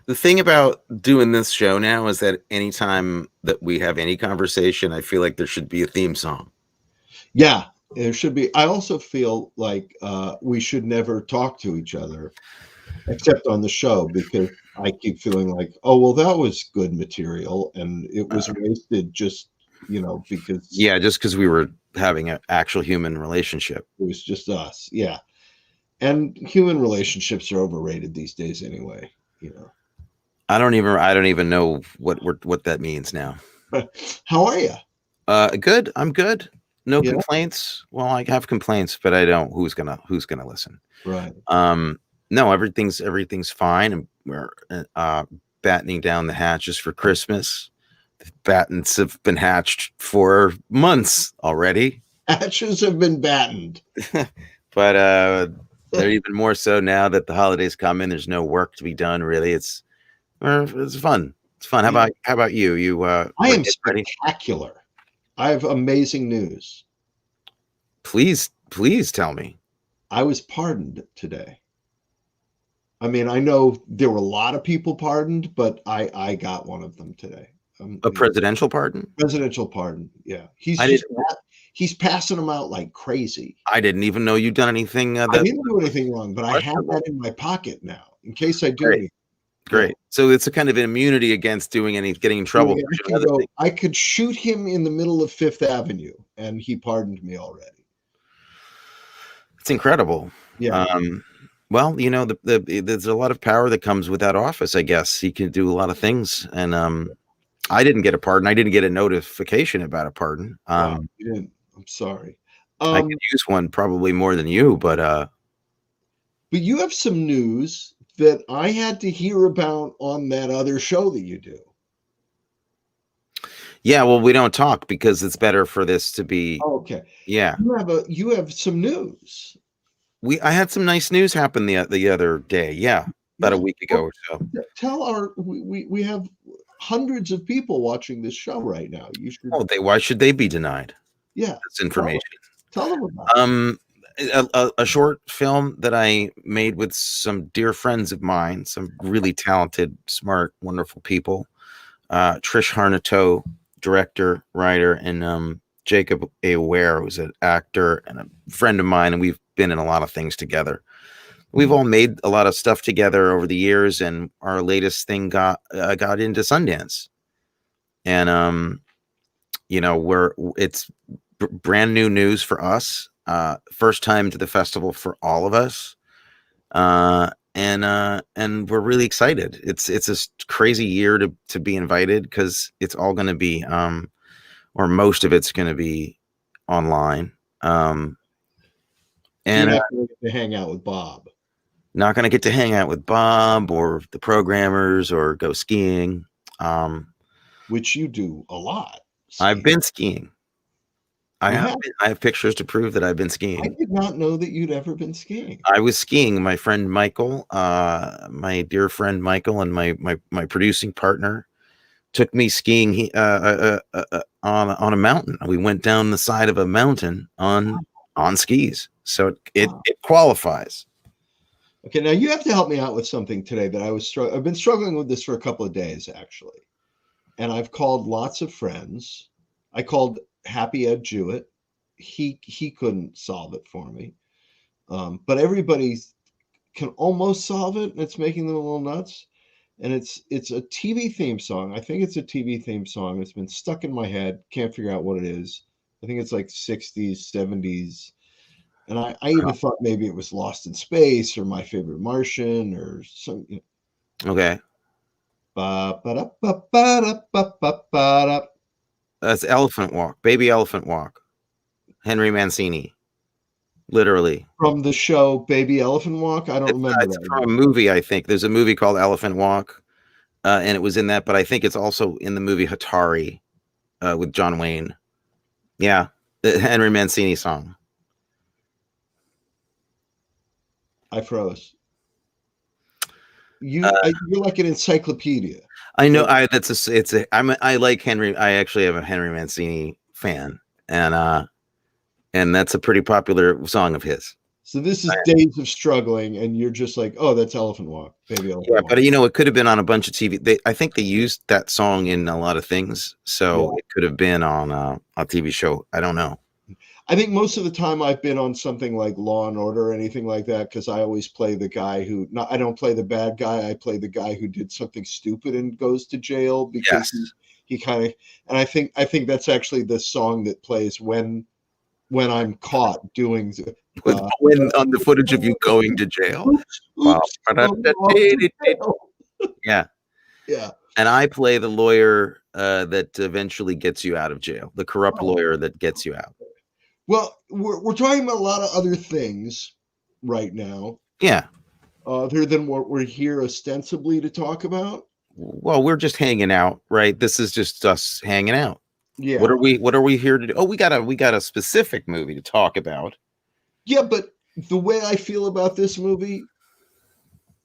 The thing about doing this show now is that anytime that we have any conversation, I feel like there should be a theme song. Yeah, there should be. I also feel like we should never talk to each other except on the show because I keep feeling like, oh, well, that was good material and it was wasted just, because Yeah, just because we were having an actual human relationship. it was just us. Yeah. And human relationships are overrated these days anyway. I don't even know what that means now. How are you? Good. I'm good. No Yeah. complaints. Well, I have complaints, but I don't. Who's gonna listen? Right. No, everything's fine, and we're battening down the hatches for Christmas. The battens have been hatched for months already, Hatches have been battened. but they're even more so now that the holidays come in. There's no work to be done, really. It's fun. It's fun. How about you? You I am spectacular. I have amazing news. Please tell me. I was pardoned today. I mean, I know there were a lot of people pardoned, but I got one of them today. A presidential pardon? Presidential pardon. Yeah, he's passing them out like crazy. I didn't even know you'd done anything. I didn't do anything wrong, but I have that in my pocket now in case I do anything. Great. So it's a kind of immunity against getting in trouble. I could shoot him in the middle of Fifth Avenue, and he pardoned me already. It's incredible. Yeah. Well, there's a lot of power that comes with that office. I guess he can do a lot of things, and I didn't get a pardon. I didn't get a notification about a pardon. You didn't. I'm sorry. I could use one probably more than you, but you have some news that I had to hear about on that other show that you do. Yeah, well, we don't talk because it's better for this to be. Okay. Yeah. You have some news. I had some nice news happen the other day. Yeah, about a week ago or so. We have hundreds of people watching this show right now. You should. Oh, why should they be denied? Yeah, that's information. Tell them about a short film that I made with some dear friends of mine, some really talented, smart, wonderful people. Trish Harnato, director, writer, and Jacob A. Ware, who's an actor and a friend of mine, and we've been in a lot of things together. We've all made a lot of stuff together over the years, and our latest thing got into Sundance. And it's brand new news for us. First time to the festival for all of us. And we're really excited. It's a crazy year to be invited because it's all going to be or most of it's going to be online. And you're not going to get to hang out with Bob. Not going to get to hang out with Bob or the programmers or go skiing. Which you do a lot. I've been skiing. I have pictures to prove that I've been skiing. I did not know that you'd ever been skiing. I was skiing. My friend Michael, my dear friend Michael, and my producing partner took me skiing on a mountain. We went down the side of a mountain on skis, so it qualifies. Okay, now you have to help me out with something today that I've been struggling with this for a couple of days actually, and I've called lots of friends. I called Happy Ed Jewett. He couldn't solve it for me, but everybody can almost solve it, and it's making them a little nuts. And it's a TV theme song. I think it's a TV theme song. It's been stuck in my head. Can't figure out what it is. I think it's like 60s, 70s. And I even thought maybe it was Lost in Space or My Favorite Martian or some. Okay. That's Elephant Walk, Baby Elephant Walk. Henry Mancini. Literally. From the show Baby Elephant Walk? I don't remember. It's from a movie, I think. There's a movie called Elephant Walk, and it was in that, but I think it's also in the movie Hatari with John Wayne. Yeah, the Henry Mancini song. I froze. You're like an encyclopedia. I know. I like Henry. I actually am a Henry Mancini fan, and that's a pretty popular song of his. So this is days of struggling, and you're just like, oh, that's Elephant Walk, baby Elephant Yeah, Walk. but it could have been on a bunch of TV. I think they used that song in a lot of things, so Yeah. it could have been on a TV show. I don't know. I think most of the time I've been on something like Law and Order or anything like that, because I always play the guy who, not, I don't play the bad guy. I play the guy who did something stupid and goes to jail because Yes, he kind of, and I think that's actually the song that plays when I'm caught doing when on the footage of you going to jail. oops, Wow. oops, I'm off to jail. Yeah, Yeah. and I play the lawyer that eventually gets you out of jail, the corrupt Oh, lawyer that gets you out. well, we're talking about a lot of other things right now, Yeah. other than what we're here ostensibly to talk about. Well, we're just hanging out, right? This is just us hanging out. Yeah. What are we here to do? Oh, we got a specific movie to talk about. Yeah, but the way I feel about this movie,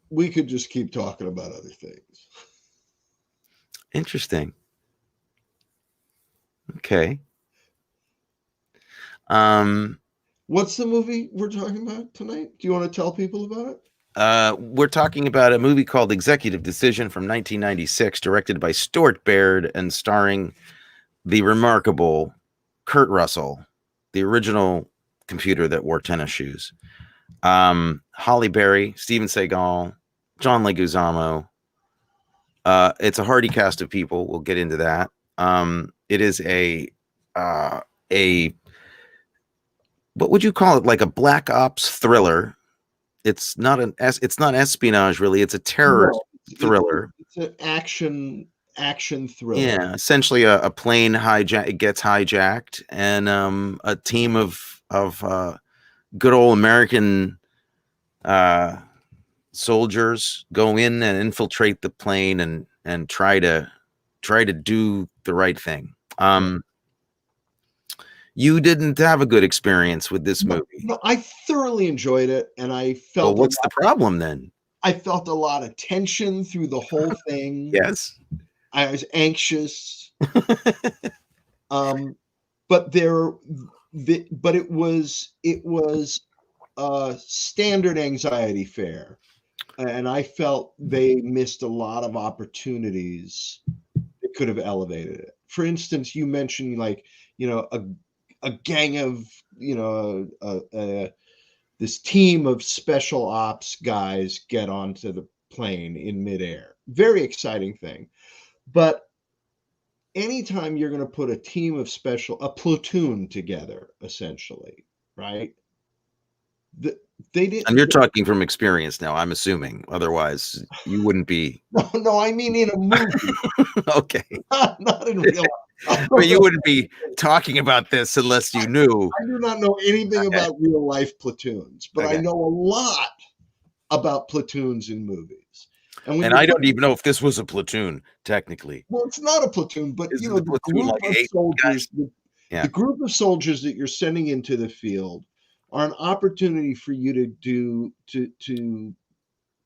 we could just keep talking about other things. Interesting. Okay. Um What's the movie we're talking about tonight? Do you want to tell people about it? we're talking about a movie called Executive Decision from 1996, directed by Stuart Baird and starring the remarkable Kurt Russell, the original computer that wore tennis shoes. Halle Berry, Steven Seagal, John Leguizamo. It's a hearty cast of people. We'll get into that. It is a what would you call it? Like a black ops thriller. It's not espionage really. It's a terror No, thriller. it's an action thriller. Yeah, essentially a plane it gets hijacked, and a team of good old American uh, soldiers go in and infiltrate the plane and try to do the right thing. You didn't have a good experience with this No, movie. no, I thoroughly enjoyed it, and Well, what's the problem then? I felt a lot of tension through the whole thing. Yes. I was anxious. But it was a standard anxiety fare, and I felt they missed a lot of opportunities that could have elevated it. For instance, you mentioned, like, a gang of, this team of special ops guys get onto the plane in midair. Very exciting thing. But anytime you're going to put a platoon together, essentially, right? They didn't. And you're talking from experience now, I'm assuming. Otherwise, you wouldn't be. No, I mean in a movie, Okay. not in real life. But you wouldn't be talking about this unless you knew. I do not know anything Okay. about real life platoons, but I Okay. know a lot about platoons in movies. And I don't even know if this was a platoon, technically. Well, it's not a platoon, but Is it a the platoon group like of 8 soldiers, guys? Yeah. the group of soldiers that you're sending into the field are an opportunity for you to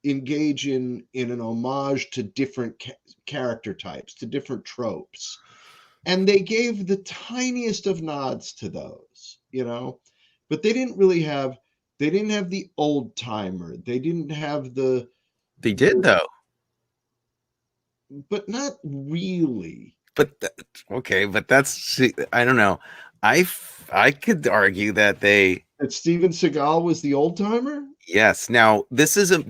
engage in an homage to different character types, to different tropes. And they gave the tiniest of nods to those, but they didn't have the old timer. They didn't have They did, though. but not really. But okay, but I don't know. I could argue that That Steven Seagal was the old timer. yes. Now this is a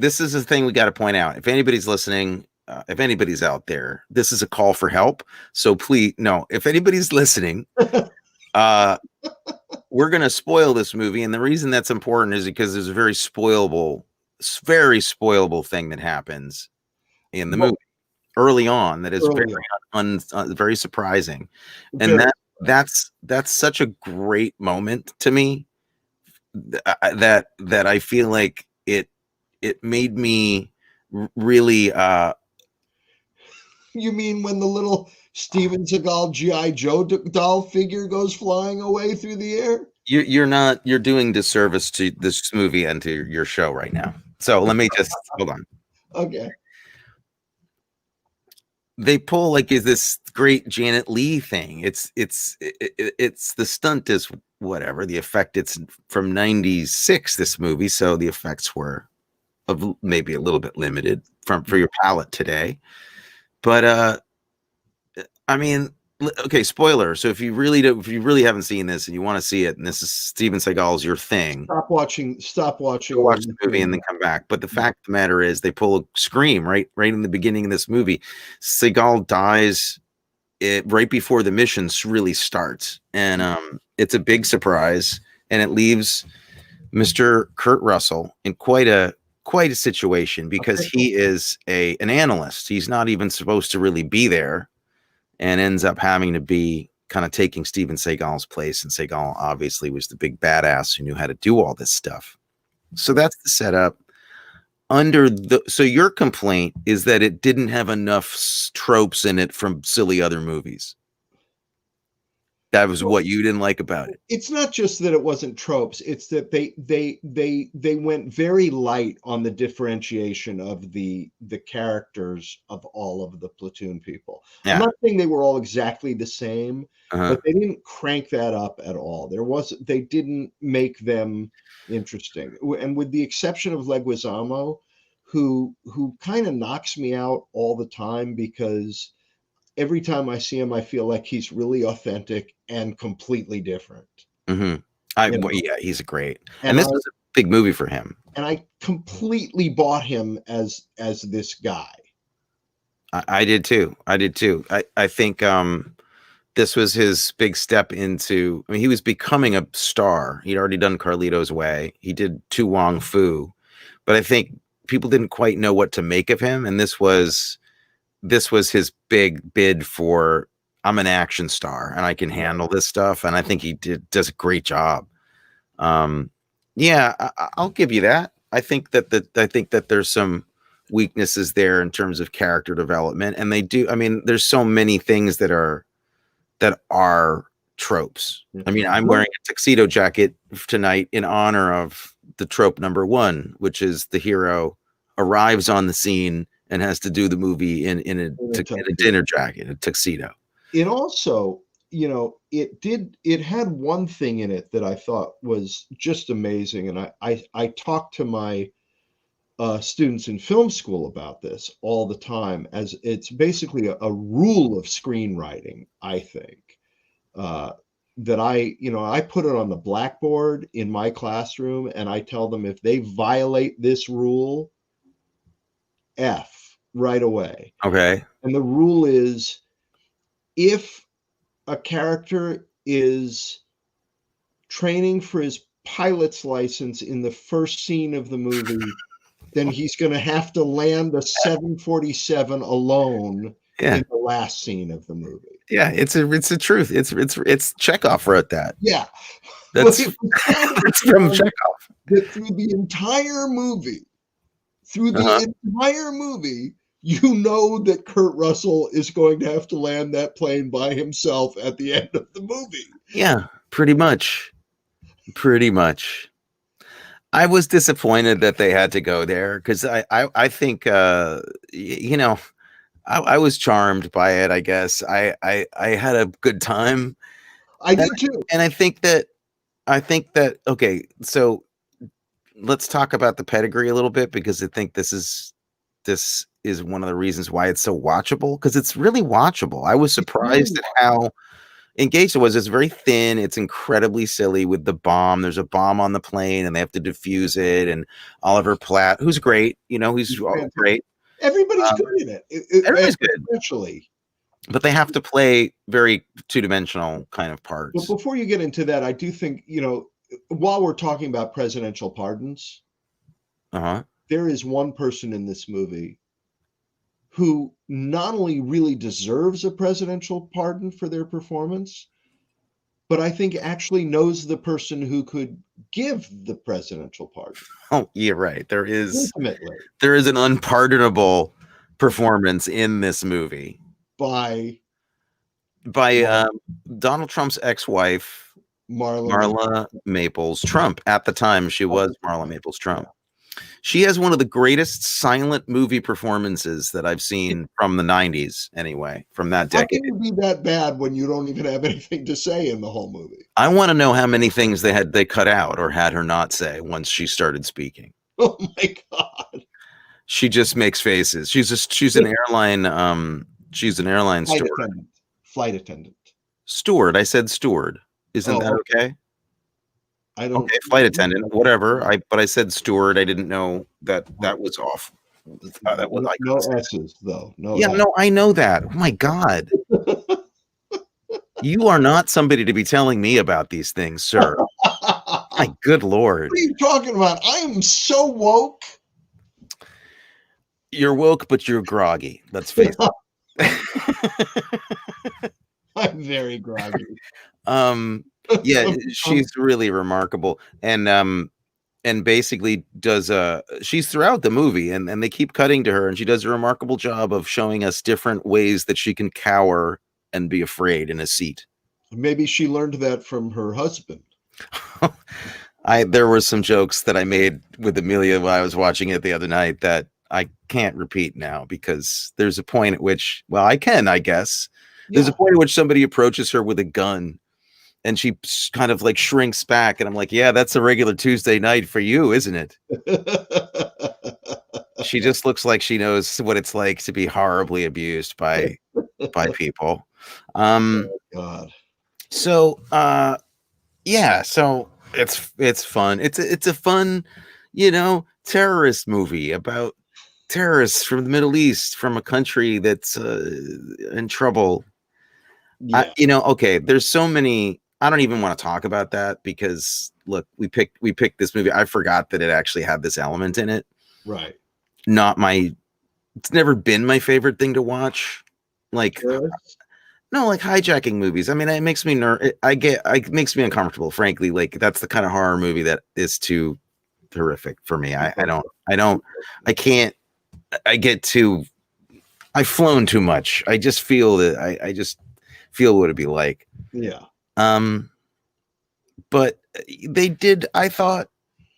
thing we got to point out. If anybody's listening, if anybody's out there, this is a call for help. So please, no. If anybody's listening, we're gonna spoil this movie, and the reason that's important is because there's a very spoilable thing that happens in the movie early on that is very surprising, and that's such a great moment to me that I feel like it made me really You mean when the little Steven Seagal G.I. Joe doll figure goes flying away through the air? you're doing disservice to this movie and to your show right now. So let me just hold on. Okay. They pull like is this great Janet Leigh thing. It's the stunt is whatever the effect. It's from '96. This movie, so the effects were of maybe a little bit limited for your palate today. But I mean, okay, spoiler. So if you really haven't seen this and you want to see it, and this is Steven Seagal's your thing, Stop watching. go watch the movie and then come back. But the fact of the matter is, they pull a scream right in the beginning of this movie. Seagal dies right before the mission really starts, and it's a big surprise, and it leaves Mr. Kurt Russell in quite a situation, because he is an analyst. He's not even supposed to really be there, and ends up having to be kind of taking Steven Seagal's place. And Seagal obviously was the big badass who knew how to do all this stuff. So that's the setup. So your complaint is that it didn't have enough tropes in it from silly other movies. That was what you didn't like about it. It's not just that it wasn't tropes. It's that they went very light on the differentiation of the characters of all of the platoon people. Yeah. I'm not saying they were all exactly the same, but they didn't crank that up at all. They didn't make them interesting. And with the exception of Leguizamo, who kind of knocks me out all the time, because every time I see him, I feel like he's really authentic and completely different. Yeah, he's great. And this was a big movie for him. And I completely bought him as this guy. I did too. I think this was his big step into, I mean, he was becoming a star. He'd already done Carlito's Way. He did Tu Wong Fu. But I think people didn't quite know what to make of him. And this was his big bid for, I'm an action star and I can handle this stuff. And I think he does a great job. Yeah, I'll give you that. I think that there's some weaknesses there in terms of character development. And they do, I mean, there's so many things that are tropes. I mean, I'm wearing a tuxedo jacket tonight in honor of the trope number 1, which is the hero arrives on the scene and has to do the movie in a dinner jacket, a tuxedo. It also, it had one thing in it that I thought was just amazing. And I talk to my students in film school about this all the time, as it's basically a rule of screenwriting, I think, that I put it on the blackboard in my classroom, and I tell them if they violate this rule, F right away. Okay. And the rule is, if a character is training for his pilot's license in the first scene of the movie, then he's going to have to land a 747 alone in the last scene of the movie. Yeah, it's a truth. It's Chekhov wrote that. Yeah. That's from Chekhov. That through the entire movie, you know that Kurt Russell is going to have to land that plane by himself at the end of the movie. Yeah, pretty much. I was disappointed that they had to go there, because I think I was charmed by it. I guess I had a good time. I did too. And I think that okay, so let's talk about the pedigree a little bit, because I think this is one of the reasons why it's so watchable, because it's really watchable. I was surprised at how engaged it was. It's very thin. It's incredibly silly with the bomb. There's a bomb on the plane and they have to defuse it. And Oliver Platt, who's great, he's great. Everybody's good in it. Everybody's good. Essentially. But they have to play very two-dimensional kind of parts. But before you get into that, I do think, while we're talking about presidential pardons, there is one person in this movie who not only really deserves a presidential pardon for their performance, but I think actually knows the person who could give the presidential pardon. Oh, yeah, right. There is an unpardonable performance in this movie by Donald Trump's ex-wife, Marla Maples Trump. At the time, she was Marla Maples Trump. She has one of the greatest silent movie performances that I've seen from the 90s, anyway, from that How decade. can you be that bad when you don't even have anything to say in the whole movie? I want to know how many things they cut out or had her not say once she started speaking. Oh my God. She just makes faces. She's an airline Flight steward. attendant. Flight attendant. Steward. I said steward. Isn't that Oh, okay? I don't. Okay, flight attendant, whatever. But I said steward. I didn't know that was off. That was No, I no couldn't say. S's though. No Yeah, S. no, I know that. Oh my God. You are not somebody to be telling me about these things, sir. My What good Lord. are you talking about? I am so woke. You're woke, but you're groggy. Let's face it. I'm very groggy. Yeah, she's really remarkable. And basically does she's throughout the movie and they keep cutting to her and she does a remarkable job of showing us different ways that she can cower and be afraid in a seat. Maybe she learned that from her husband. There were some jokes that I made with Amelia while I was watching it the other night that I can't repeat now because there's a point at which, well, I can, I guess. There's a point at which somebody approaches her with a gun and she kind of like shrinks back and I'm like, yeah, that's a regular Tuesday night for you, isn't it? She just looks like she knows what it's like to be horribly abused by people. Oh, God. So yeah, so it's fun. It's a fun, terrorist movie about terrorists from the Middle East, from a country that's in trouble. Yeah. Okay, there's so many. I don't even want to talk about that because look, we picked this movie. I forgot that it actually had this element in it. Right. It's never been my favorite thing to watch. Like no, like hijacking movies. I mean, it makes me it makes me uncomfortable, frankly. Like that's the kind of horror movie that is too horrific for me. I can't, I get too, I've flown too much. I just feel that I just feel what it'd be like. Yeah. But they did, I thought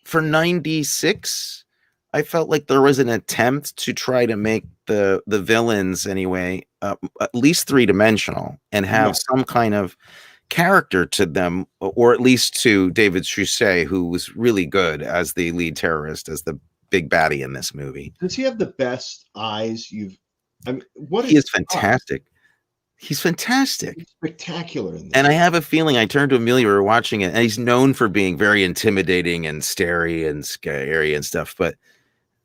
for 96, I felt like there was an attempt to try to make the villains anyway, at least three-dimensional and have some kind of character to them, or at least to David Suchet, who was really good as the lead terrorist, as the big baddie in this movie. Does he have the best eyes you've? I mean, He is fantastic. He's fantastic. He's spectacular in this. And I have a feeling, I turned to Amelia, we were watching it, and he's known for being very intimidating and scary and stuff. But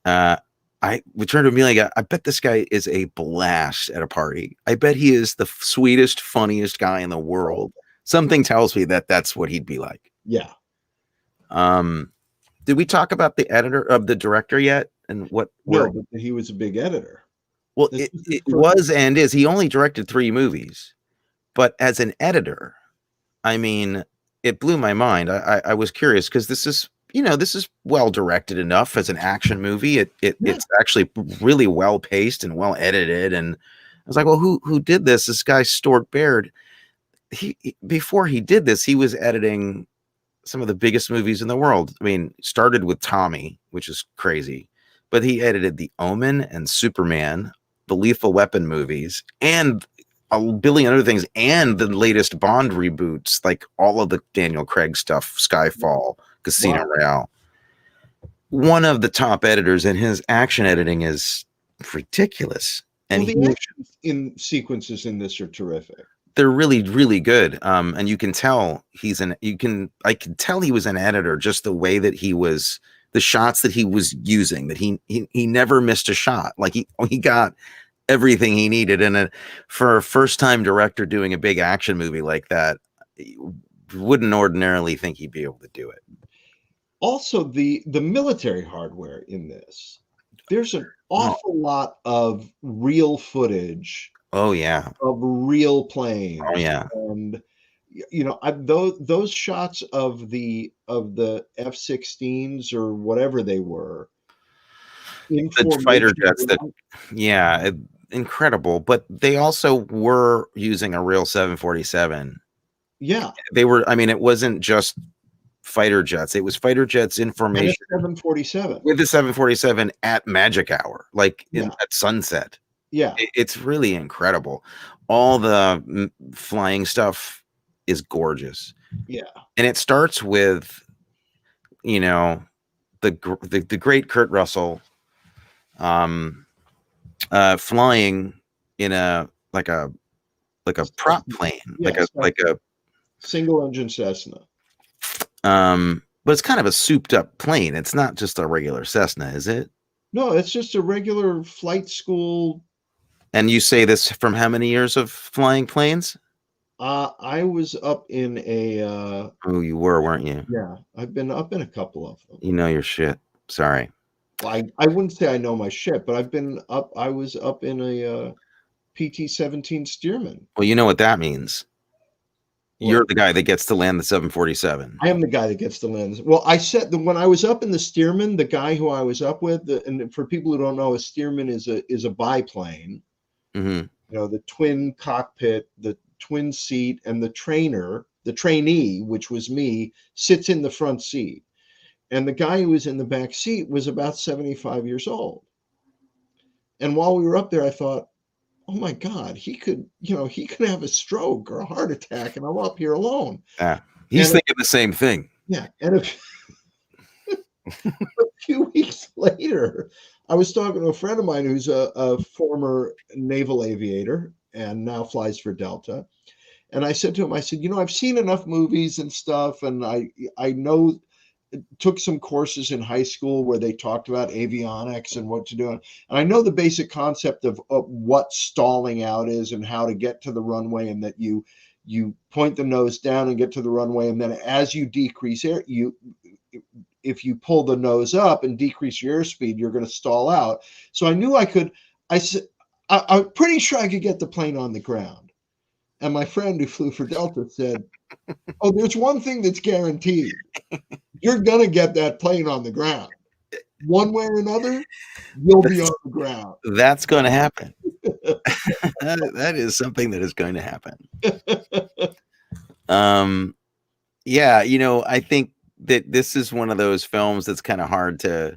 I returned to Amelia. I bet this guy is a blast at a party. I bet he is the sweetest, funniest guy in the world. Something tells me that that's what he'd be like. Yeah. Did we talk about the director yet? And what? No, but he was a big editor. Well, it was and is. He only directed 3 movies, but as an editor, I mean, it blew my mind. I was curious because this is well directed enough as an action movie. It's actually really well paced and well edited. And I was like, well, who did this? This guy Stuart Baird. Before he did this, he was editing some of the biggest movies in the world. I mean, started with Tommy, which is crazy, but he edited The Omen and Superman, the Lethal Weapon movies, and a billion other things, and the latest Bond reboots, like all of the Daniel Craig stuff, Skyfall, Casino Royale. One of the top editors, and his action editing is ridiculous. And the action in sequences in this are terrific. They're really, really good. And you can tell I can tell he was an editor, just the way that the shots that he was using, that he never missed a shot. Like he got everything he needed. And for a first time director doing a big action movie like that, you wouldn't ordinarily think he'd be able to do it. Also, the military hardware in this, there's an awful lot of real footage. Oh yeah, of real planes. Oh yeah, and those shots of the F-16s or whatever they were, the fighter jets. Incredible. But they also were using a real 747. Yeah, they were. I mean, it wasn't just fighter jets. It was fighter jets in And a formation 747. with the 747 at magic hour, like Yeah. at sunset. Yeah. It's really incredible. All the flying stuff is gorgeous. Yeah. And it starts with, you know, the great Kurt Russell flying in a like a prop plane, Yes. like a Single engine Cessna. but it's kind of a souped up plane. It's not just a regular Cessna, is it? No, it's just a regular flight school. And you say this from how many years of flying planes? I was up in a Oh, you were, weren't you? yeah, I've been up in a couple of them. You know your shit. Sorry. Well, I wouldn't say I know my shit, but I was up in a PT-17 Stearman. Well, you know what that means. You're What? the guy that gets to land the 747. I am the guy that gets the lens. Well, I said that when I was up in the Stearman, the guy who I was up with, and for people who don't know, a Stearman is a biplane. Mm-hmm. You know, the twin cockpit, the twin seat, and the trainee, which was me, sits in the front seat. And the guy who was in the back seat was about 75 years old. And while we were up there, I thought, oh my God, he could have a stroke or a heart attack, and I'm up here alone. Yeah. He's thinking the same thing. Yeah. And a few weeks later, I was talking to a friend of mine who's a former naval aviator and now flies for Delta. And I said to him, I said, I've seen enough movies and stuff, and I know, took some courses in high school where they talked about avionics and what to do. And I know the basic concept of what stalling out is and how to get to the runway, and that you point the nose down and get to the runway. And then as you decrease air, if you pull the nose up and decrease your airspeed, you're going to stall out. So I knew I'm pretty sure I could get the plane on the ground. And my friend who flew for Delta said, oh, there's one thing that's guaranteed. You're going to get that plane on the ground. One way or another, you'll be on the ground. That's going to happen. that is something that is going to happen. Yeah, I think that this is one of those films that's kind of hard to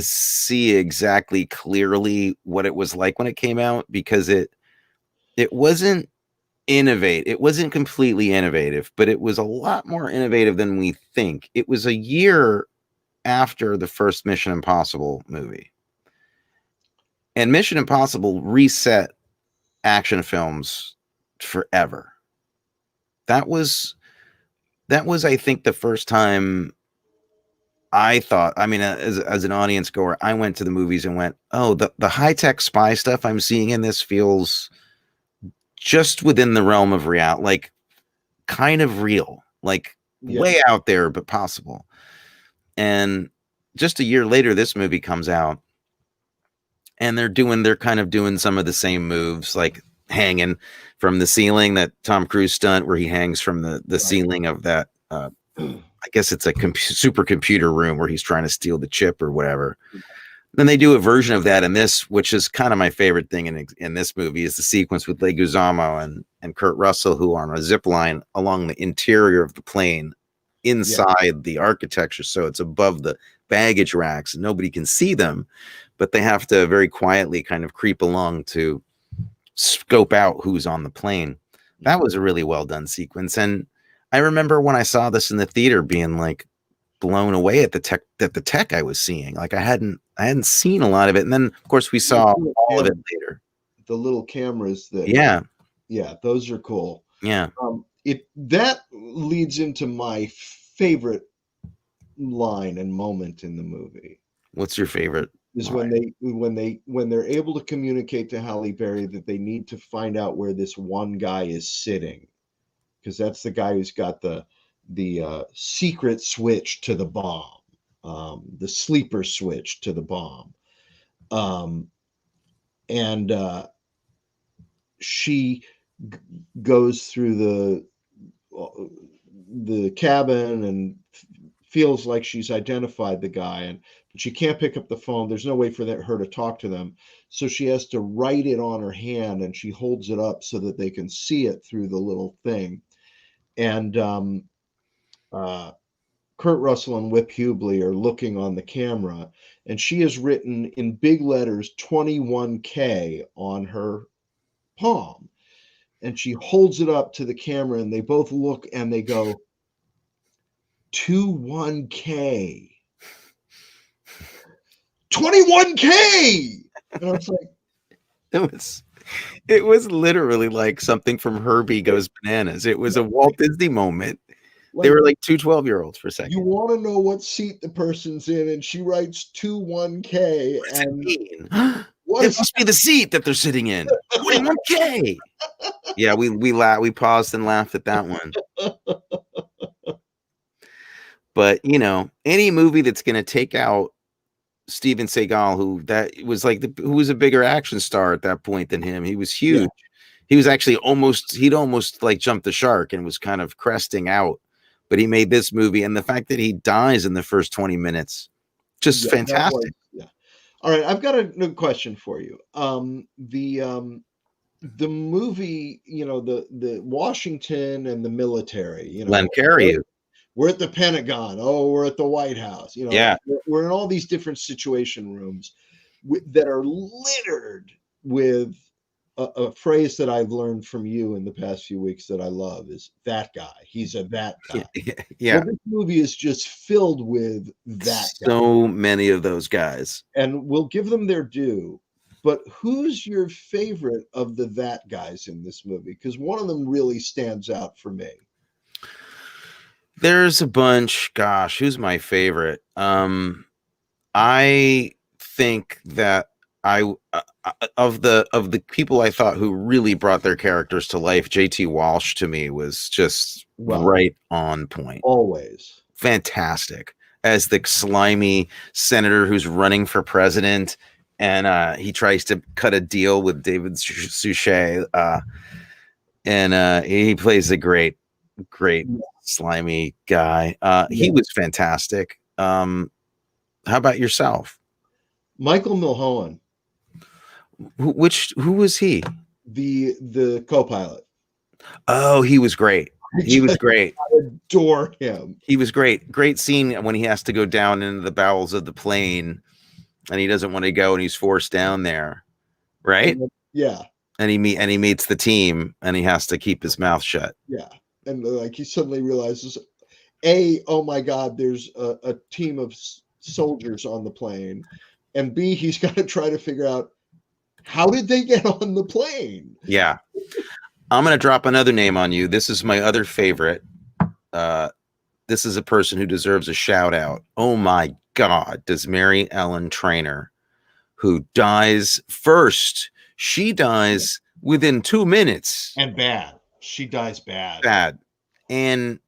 see exactly clearly what it was like when it came out, because it wasn't innovative. It wasn't completely innovative, but it was a lot more innovative than we think. It was a year after the first Mission Impossible movie. And Mission Impossible reset action films forever. That was, I think, the first time I thought, as an audience goer, I went to the movies and went, oh, the high-tech spy stuff I'm seeing in this feels just within the realm of reality, like kind of real, like way out there, but possible. And just a year later, this movie comes out, and they're kind of doing some of the same moves, like hanging from the ceiling, that Tom Cruise stunt where he hangs from the ceiling of that. I guess it's a supercomputer room where he's trying to steal the chip or whatever. Then they do a version of that in this, which is kind of my favorite thing in this movie, is the sequence with Leguizamo and Kurt Russell, who are on a zip line along the interior of the plane, inside the architecture, so it's above the baggage racks and nobody can see them, but they have to very quietly kind of creep along to scope out who's on the plane. That was a really well done sequence, and I remember when I saw this in the theater being like blown away at the tech I was seeing. Like I hadn't seen a lot of it, and then of course we saw all of it later. The little cameras that those are cool. Yeah. That leads into my favorite line and moment in the movie. What's your favorite? Is line? when they're able to communicate to Halle Berry that they need to find out where this one guy is sitting, because that's the guy who's got the secret switch to the bomb, the sleeper switch to the bomb, and she goes through the cabin and feels like she's identified the guy, but she can't pick up the phone. There's no way for her to talk to them, so she has to write it on her hand, and she holds it up so that they can see it through the little thing. And Kurt Russell and Whip Hubley are looking on the camera, and she has written in big letters 21K on her palm. And she holds it up to the camera, and they both look and they go, 21K. 21K. And I was like, it was literally like something from Herbie Goes Bananas. It was a Walt Disney moment. They were like two 12-year-olds for a second. You want to know what seat the person's in, and she writes 21K. What does it mean? What It must be the seat that they're sitting in. 21K. Yeah, we paused and laughed at that one. But any movie that's going to take out Steven Seagal, who was a bigger action star at that point than him. He was huge. Yeah. He was actually he'd almost like jumped the shark and was kind of cresting out. But he made this movie, and the fact that he dies in the first 20 minutes, just fantastic. All right, I've got a new question for you. The movie, the Washington and the military, Len Carey. We're at the Pentagon. Oh, we're at the White House. Yeah, we're in all these different situation rooms that are littered with a phrase that I've learned from you in the past few weeks that I love is that guy. He's that guy. Yeah. Well, this movie is just filled with that guy. So many of those guys. And we'll give them their due. But who's your favorite of that guys in this movie? Because one of them really stands out for me. There's a bunch. Gosh, who's my favorite? I think that of the people I thought who really brought their characters to life, JT Walsh to me was just right on point. Always fantastic as the slimy senator who's running for president, and he tries to cut a deal with David Suchet, and he plays a great slimy guy. He was fantastic. How about yourself? Michael Milhoan. Who was he? The co-pilot. Oh, he was great. He was great. I adore him. He was great. Great scene when he has to go down into the bowels of the plane, and he doesn't want to go, and he's forced down there, right? Yeah. And he meets the team, and he has to keep his mouth shut. Yeah. And like he suddenly realizes, oh my God, there's a team of soldiers on the plane, and B, he's got to try to figure out how did they get on the plane. Yeah, I'm gonna drop another name on you. This is my other favorite. This is a person who deserves a shout out. Oh my God, does Mary Ellen Trainor, who dies first? She dies within 2 minutes, and bad. She dies bad. And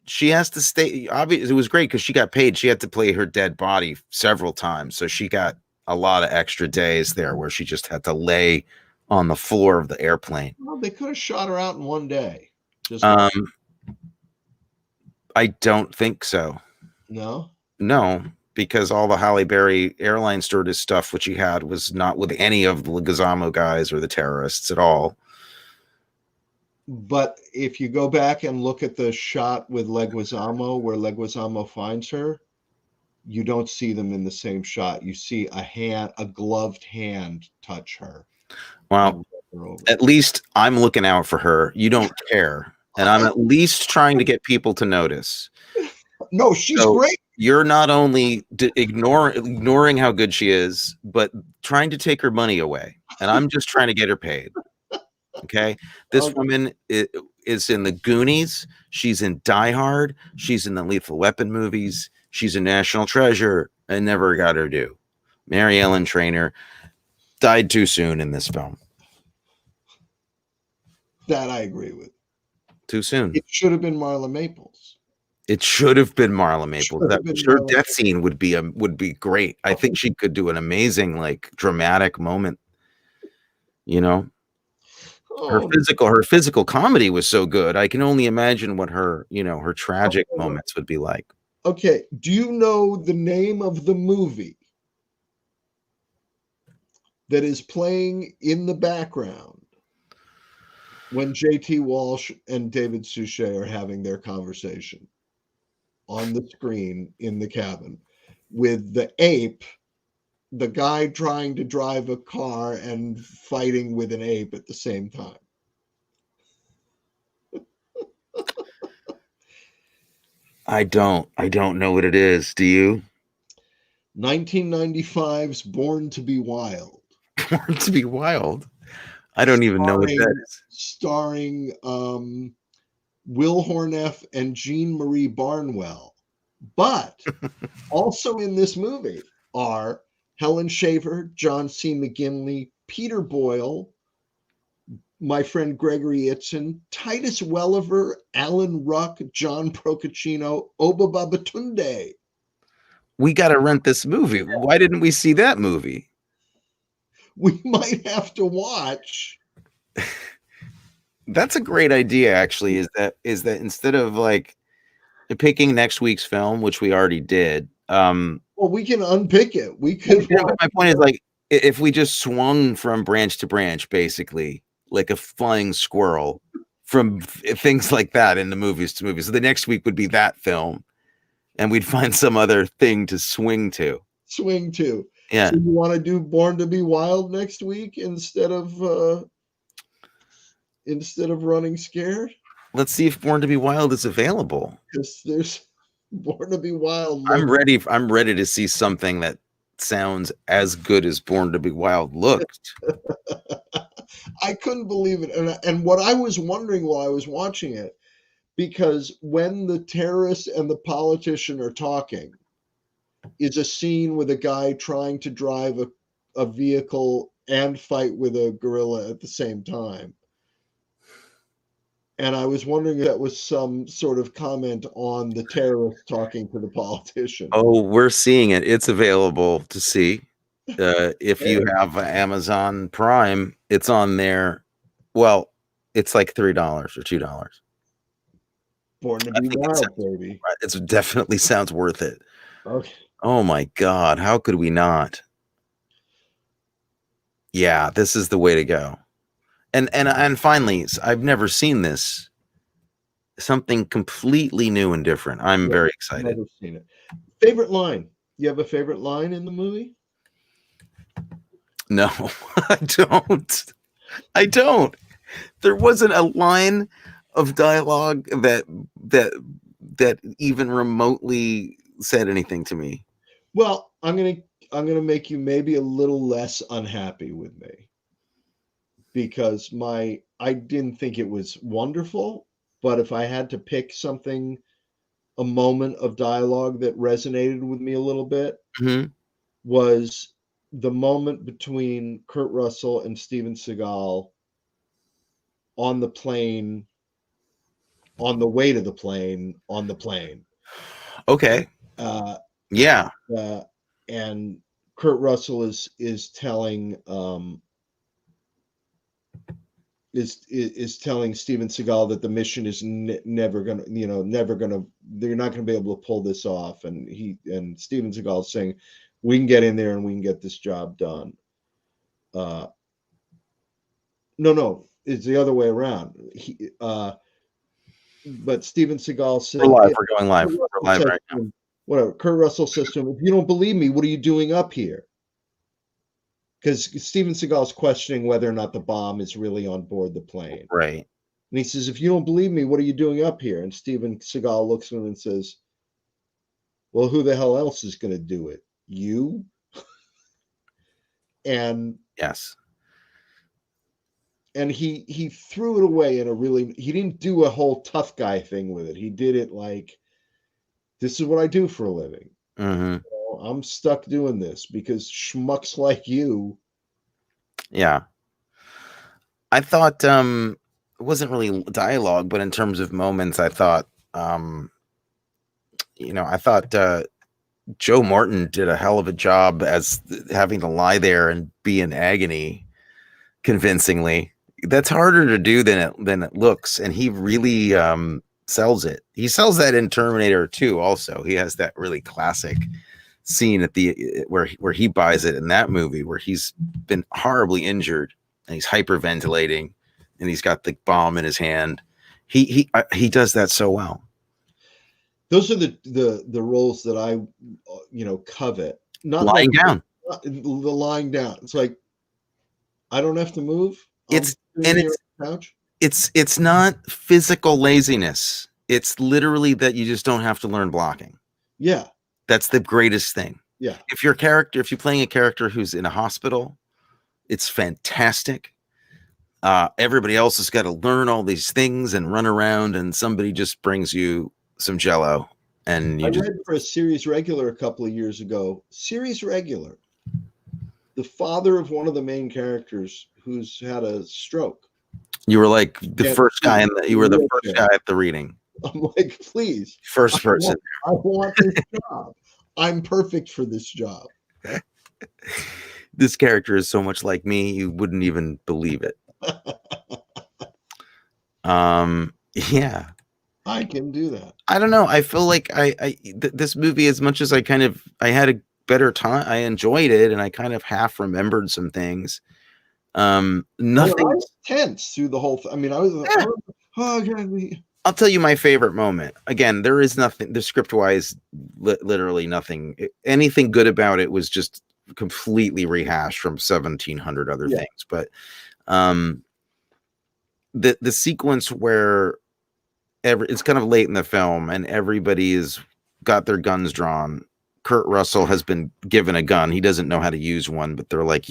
she has to stay. Obviously, it was great because she got paid. She had to play her dead body several times, so she got a lot of extra days there where she just had to lay on the floor of the airplane. Well, they could have shot her out in one day. I don't think so. No, because all the Halle Berry airline stewardess stuff, which he had, was not with any of the Leguizamo guys or the terrorists at all. But if you go back and look at the shot with Leguizamo, where Leguizamo finds her, you don't see them in the same shot. You see a gloved hand touch her. Well, at least I'm looking out for her. You don't care. And I'm at least trying to get people to notice. No, she's great. You're not only ignoring how good she is, but trying to take her money away. And I'm just trying to get her paid. Okay. This woman is in the Goonies. She's in Die Hard. She's in the Lethal Weapon movies. She's a national treasure and never got her due. Mary Ellen Trainor died too soon in this film. That I agree with. Too soon. It should have been Marla Maples. It should have been Marla Maples. Her death scene would be great. I think she could do an amazing, like, dramatic moment. Her physical comedy was so good. I can only imagine what her tragic moments would be like. Okay. Do you know the name of the movie that is playing in the background when JT Walsh and David Suchet are having their conversation? on the screen in the cabin with the ape, the guy trying to drive a car and fighting with an ape at the same time. I don't know what it is. Do you? 1995's Born to Be Wild. Born to Be Wild. I don't even know what that is. Starring Will Horneff and Jean Marie Barnwell. But also in this movie are Helen Shaver, John C. McGinley, Peter Boyle, my friend Gregory Itzin, Titus Welliver, Alan Ruck, John Procaccino, Oba Babatunde. We got to rent this movie. Why didn't we see that movie? We might have to watch. That's a great idea, actually. Is that instead of like picking next week's film, which we already did. Well, we can unpick it. We could. My point is, like, if we just swung from branch to branch, basically, like a flying squirrel, from things like that in the movies to movies. So the next week would be that film, and we'd find some other thing to swing to. Yeah. So you want to do Born to Be Wild next week instead of Running Scared? Let's see if Born to Be Wild is available. Because there's Born to Be Wild. I'm ready to see something that sounds as good as Born to Be Wild looked. I couldn't believe it. And what I was wondering while I was watching it, because when the terrorist and the politician are talking, is a scene with a guy trying to drive a vehicle and fight with a gorilla at the same time. And I was wondering if that was some sort of comment on the terrorist talking to the politician. Oh, we're seeing it. It's available to see. If you have Amazon Prime, it's on there. Well, it's like $3 or $2. Born to Be Wild, baby. It definitely sounds worth it. Okay. Oh my God, how could we not? Yeah, this is the way to go. And finally, I've never seen this. Something completely new and different. I'm very excited. Never seen it. Favorite line? You have a favorite line in the movie? No, I don't. There wasn't a line of dialogue that even remotely said anything to me. Well, I'm gonna make you maybe a little less unhappy with me, because I didn't think it was wonderful, but if I had to pick something, a moment of dialogue that resonated with me a little bit, was the moment between Kurt Russell and Steven Seagal on the plane, on the way to the plane, on the plane. Okay. Yeah. And Kurt Russell is telling is telling Steven Seagal that the mission is never gonna, they're not gonna be able to pull this off, and Steven Seagal is saying, we can get in there and we can get this job done. No, it's the other way around. But Steven Seagal said, we're going live. We're live right now. Whatever. Kurt Russell says to him, if you don't believe me, what are you doing up here? Because Steven Seagal's questioning whether or not the bomb is really on board the plane. Right. And he says, if you don't believe me, what are you doing up here? And Steven Seagal looks at him and says, well, who the hell else is going to do it? You? And yes. And he threw it away in he didn't do a whole tough guy thing with it. He did it like, this is what I do for a living. I'm stuck doing this because schmucks like you. Yeah. I thought it wasn't really dialogue, but in terms of moments, I thought, I thought Joe Martin did a hell of a job as having to lie there and be in agony convincingly. That's harder to do than it looks, and he really sells it. He sells that in Terminator 2 also. He has that really classic scene at where he buys it in that movie, where he's been horribly injured and he's hyperventilating and he's got the bomb in his hand. He does that so well. Those are the roles that I, covet. Not Lying like down. the lying down. It's like I don't have to move. I'm It's sitting and here on the couch. it's not physical laziness. It's literally that you just don't have to learn blocking. Yeah, That's the greatest thing. yeah. If you're playing a character who's in a hospital, it's fantastic. Everybody else has got to learn all these things and run around, and somebody just brings you some jello, and I you just read for a series regular a couple of years ago. Series regular, the father of one of the main characters who's had a stroke. you were like the And first guy you were the first wheelchair. guy at the reading. I'm like, please, First person. I want this job. I'm perfect for this job. This character is so much like me, you wouldn't even believe it. Yeah. I can do that. I don't know. I feel like this movie, as much as I had a better time, I enjoyed it, and I kind of half remembered some things. Nothing. I was tense through the whole thing. I mean, I was like, Yeah. oh, God. I'll tell you my favorite moment. Again, there is nothing. The script wise, literally nothing. Anything good about it was just completely rehashed from 1,700 other things. But the sequence where it's kind of late in the film and everybody is got their guns drawn. Kurt Russell has been given a gun. He doesn't know how to use one, but they're like,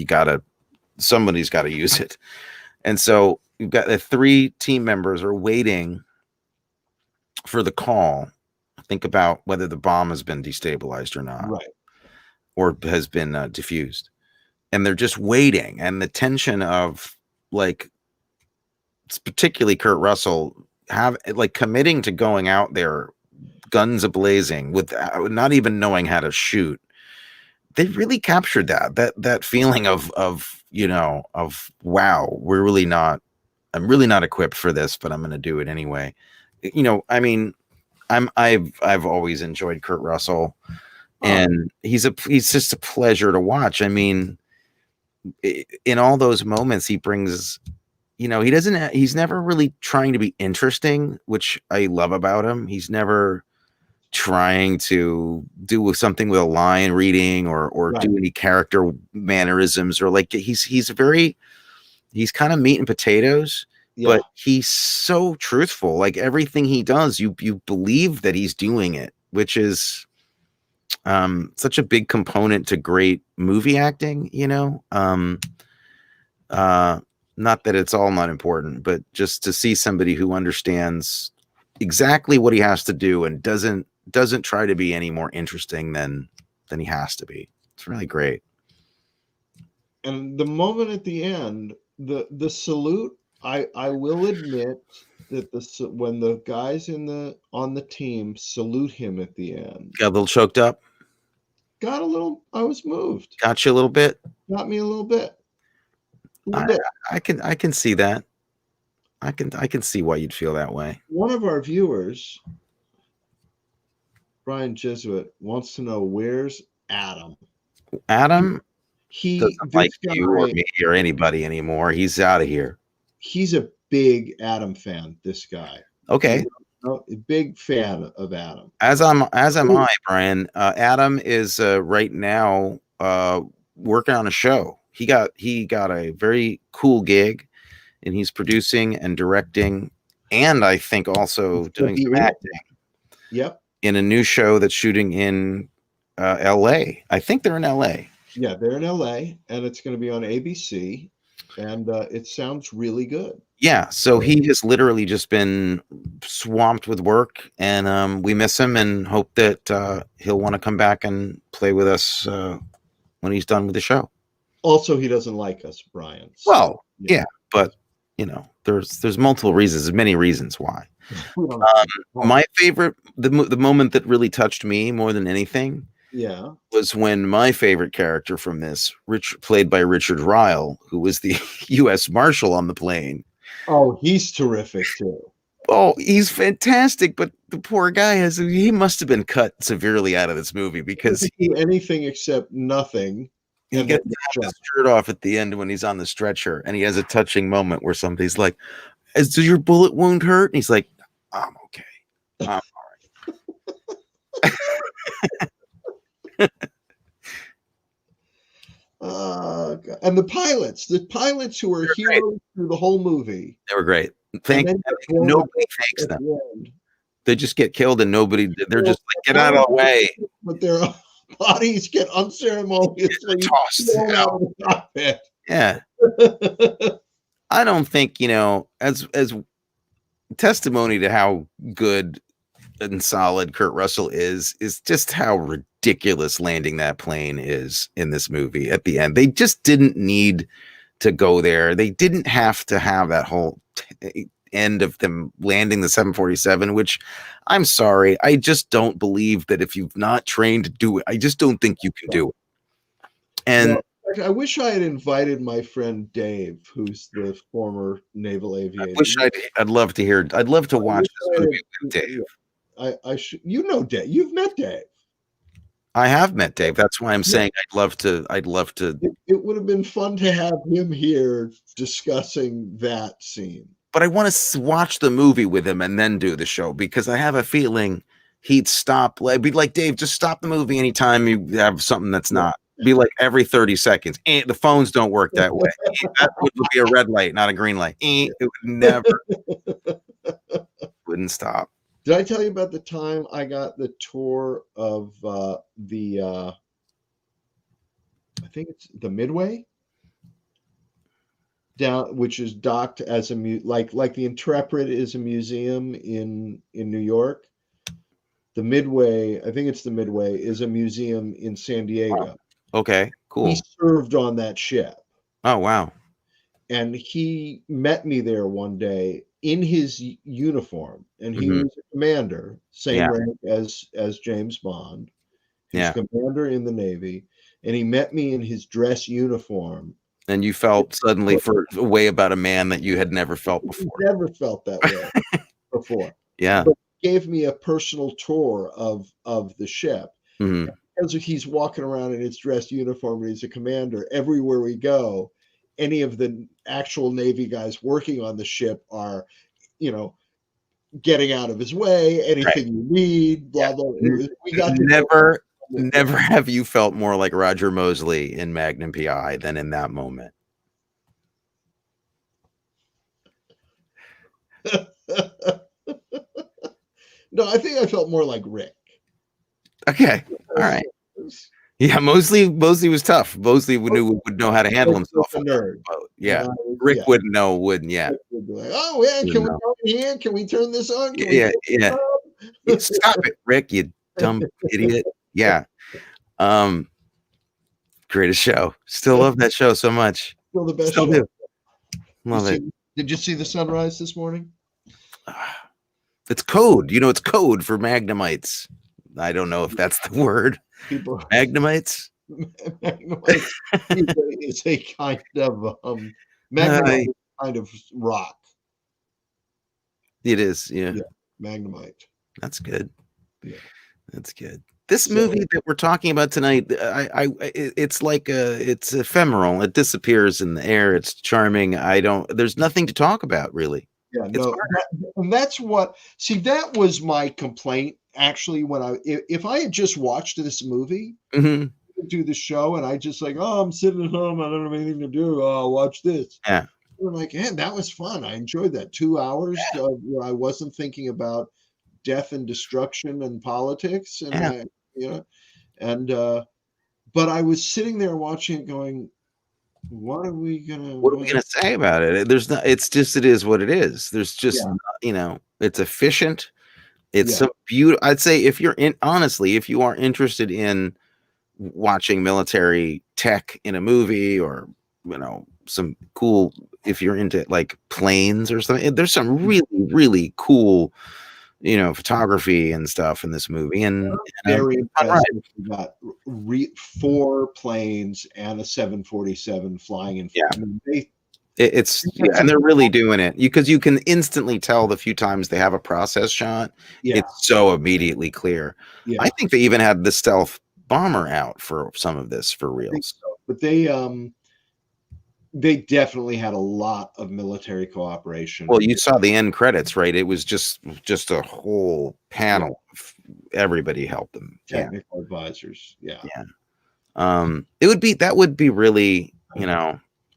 somebody's got to use it. And so you've got the 3 team members are waiting for the call. Think about whether the bomb has been destabilized or not, Right, or has been diffused. And they're just waiting. And the tension of like, particularly Kurt Russell committing to going out there, guns ablazing, with not even knowing how to shoot. They really captured that feeling of wow, I'm really not equipped for this, but I'm going to do it anyway. I mean, I've always enjoyed Kurt Russell, and he's just a pleasure to watch. I mean, in all those moments, he brings. He's never really trying to be interesting, which I love about him. He's never trying to do something with a line reading or do any character mannerisms, or like he's kind of meat and potatoes, but he's so truthful. Like everything he does, you believe that he's doing it, which is such a big component to great movie acting, not that it's all not important, but just to see somebody who understands exactly what he has to do and doesn't try to be any more interesting than he has to be. It's really great. And the moment at the end, the salute, I will admit that when the guys on the team salute him at the end, Got a little choked up. I was moved. Got you a little bit. Got me a little bit. I can see that. I can see why you'd feel that way. One of our viewers, Brian Jesuit, wants to know, where's Adam? Adam, he doesn't like you or me or anybody anymore. He's out of here. He's a big Adam fan, this guy. Okay. A big fan of Adam. As am I, Brian. Adam is right now working on a show. He got a very cool gig, and he's producing and directing, and I think also doing some acting. Yep. In a new show that's shooting in L.A. I think they're in L.A. Yeah, they're in L.A. and it's going to be on ABC, and it sounds really good. Yeah, so he has literally just been swamped with work, and we miss him and hope that he'll want to come back and play with us when he's done with the show. Also, he doesn't like us, Brian. So, well, yeah, but there's multiple reasons, many reasons why. My favorite, the moment that really touched me more than anything, was when my favorite character from this, played by Richard Ryle, who was the U.S. Marshal on the plane. Oh, he's terrific too. Oh, he's fantastic, but the poor guy he must have been cut severely out of this movie because anything except nothing. He gets his shirt off at the end when he's on the stretcher, and he has a touching moment where somebody's like, "Does your bullet wound hurt?" And he's like, "I'm okay. I'm all right." And the pilots who are heroes through the whole movie, They were great. and then get blown up Nobody thanks at them. the end. They just get killed and nobody. They're just like, get out of the way. But their bodies get unceremoniously Tossed thrown out of the cockpit. Yeah. I don't think, as testimony to how good and solid Kurt Russell is just how ridiculous landing that plane is in this movie at the end. They just didn't need to go there. They didn't have to have that whole end of them landing the 747, which I'm sorry, I just don't believe that if you've not trained to do it, I just don't think you can do it. And I wish I had invited my friend Dave, who's the former naval aviator. I'd love to watch this movie with Dave. I should, Dave. You've met Dave. I have met Dave. That's why I'm saying I'd love to. It would have been fun to have him here discussing that scene. But I want to watch the movie with him and then do the show, because I have a feeling he'd stop. Be like, Dave, just stop the movie anytime you have something that's not. Be like every 30 seconds. The phones don't work that way. That would be a red light, not a green light. It would never. Wouldn't stop. Did I tell you about the time I got the tour of I think it's the Midway down, which is docked as a like the Intrepid is a museum in New York. The Midway, I think it's the Midway, is a museum in San Diego. Wow. Okay, cool. He served on that ship. Oh, wow. And he met me there one day in his uniform, and he was a commander, same rank as James Bond. He's a commander in the Navy, and he met me in his dress uniform. And you felt suddenly for a way about a man that you had never felt before. Never felt that way before. Yeah. But he gave me a personal tour of the ship. Mm-hmm. As he's walking around in his dress uniform and he's a commander, everywhere we go, any of the actual Navy guys working on the ship are, getting out of his way, anything you need, blah, blah. We got to never have you felt more like Roger Mosley in Magnum PI than in that moment. No, I think I felt more like Rick. Okay. All right. Yeah, Mosley was tough. Mosley would know how to handle himself. Yeah. Rick wouldn't know, wouldn't. Yeah. Would be like, oh, yeah, can we go in here? Can we turn this on? Yeah. Stop it, Rick, you dumb idiot. Yeah. Greatest show. Still love that show so much. Still the best show. Do. Love it. Did you see the sunrise this morning? It's code. It's code for Magnamites. I don't know if that's the word. Magnamites? Magnamite is a kind of Magnemite kind of rock. It is, yeah. Magnemite. That's good. Yeah, that's good. This movie that we're talking about tonight, it's like it's ephemeral. It disappears in the air. It's charming. There's nothing to talk about, really. Yeah, no, and that's what. See, that was my complaint. Actually, if I had just watched this movie, do the show, and I just like, oh, I'm sitting at home, I don't have anything to do. Oh, I'll watch this. Yeah. And I'm like, yeah, that was fun. I enjoyed that 2 hours where I wasn't thinking about death and destruction and politics, and but I was sitting there watching it, going, what are we gonna say about it? There's not. It's just it is what it is. There's just it's efficient. It's so beautiful. I'd say if you are interested in watching military tech in a movie, or some cool, if you're into like planes or something, there's some really, really cool photography and stuff in this movie. And very impressive. We got 4 planes and a 747 flying in front. Yeah. And they're really doing it, because you can instantly tell the few times they have a process shot. It's so immediately clear. I think they even had the stealth bomber out for some of this for real. So. But they They definitely had a lot of military cooperation. Well, you saw the end credits, right? It was just a whole Yeah, panel of everybody helped them. Yeah. technical advisors. Yeah. Yeah. That would be really,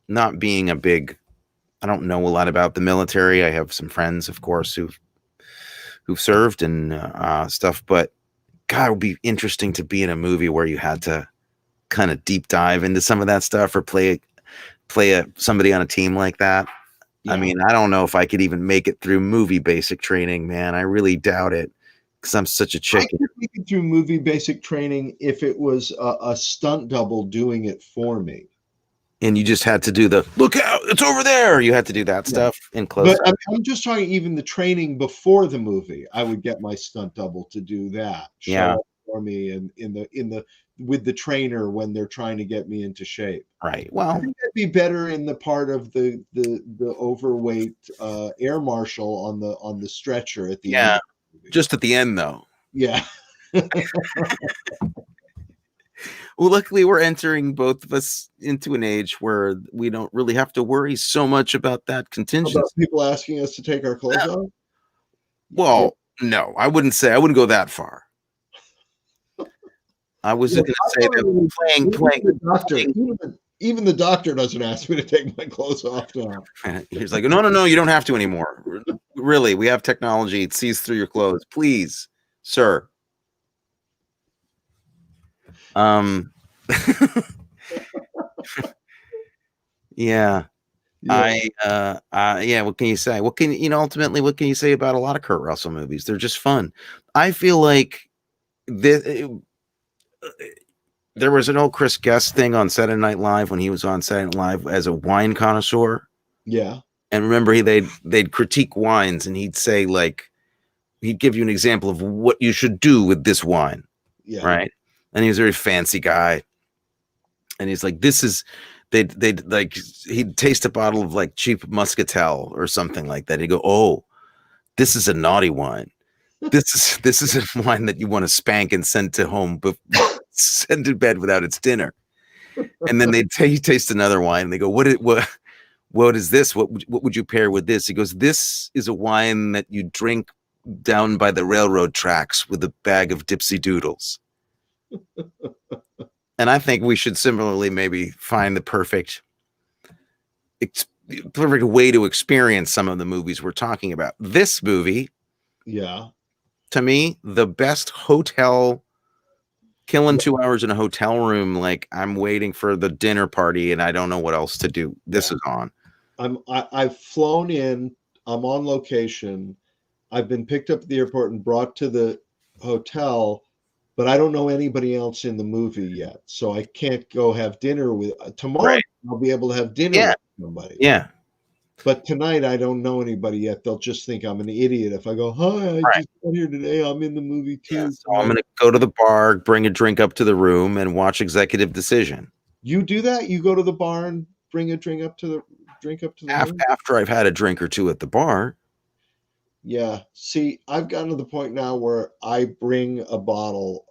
not being a big, I don't know a lot about the military. I have some friends, of course, who've served and stuff, but God, it would be interesting to be in a movie where you had to kind of deep dive into some of that stuff or play somebody on a team like that. I Yeah. mean, I don't know if I could even make it through movie basic training, man. I really doubt it because I'm such a I chicken. could make it through movie basic training if it was a stunt double doing it for me. And you just had to do the look out, it's over there. You had to do that Yeah. stuff in close But up. I'm just talking even the training before the movie. I would get my stunt double to do that, Yeah. show up for me, and with the trainer when they're trying to get me into shape. Right. I Well, think that'd be better in the part of the overweight air marshal on the stretcher at the end. yeah. Of the movie. Just at the end, though. Yeah. Well, luckily, we're entering both of us into an age where we don't really have to worry so much about that About contingency. people asking us to take our clothes off. Well, no, I wouldn't go that far. I was Look, going to say that even the doctor doesn't ask me to take my clothes off now. He's like, no, you don't have to anymore. Really, we have technology. It sees through your clothes. Please, sir. Yeah. Yeah. What can you say? Ultimately, what can you say about a lot of Kurt Russell movies? They're just fun. I feel like there was an old Chris Guest thing on Saturday Night Live when he was on Saturday Night Live as a wine connoisseur. Yeah. And remember, they'd critique wines, and he'd say, like, he'd give you an example of what you should do with this wine. Yeah. Right. And he was a very fancy guy. And he's like, they'd like, he'd taste a bottle of like cheap Muscatel or something like that. He'd go, oh, this is a naughty wine. This is a wine that you want to spank and send to home, but send to bed without its dinner. And then he'd taste another wine and they go, what is this? What would you pair with this? He goes, this is a wine that you drink down by the railroad tracks with a bag of dipsy doodles. And I think we should similarly maybe find the perfect way to experience some of the movies we're talking about. This movie, yeah, to me, the best hotel, killing 2 hours in a hotel room, like I'm waiting for the dinner party and I don't know what else to do. This is on. I've flown in. I'm on location. I've been picked up at the airport and brought to the hotel, but I don't know anybody else in the movie yet, so I can't go have dinner with. Tomorrow, Right. I'll be able to have dinner with somebody. Yeah. But tonight, I don't know anybody yet. They'll just think I'm an idiot if I go, "Hi, I just got here today. I'm in the movie too." Yeah, so I'm going to go to the bar, bring a drink up to the room, and watch Executive Decision. You do that? You go to the bar and bring a drink up to the room? After I've had a drink or two at the bar. Yeah. See, I've gotten to the point now where I bring a bottle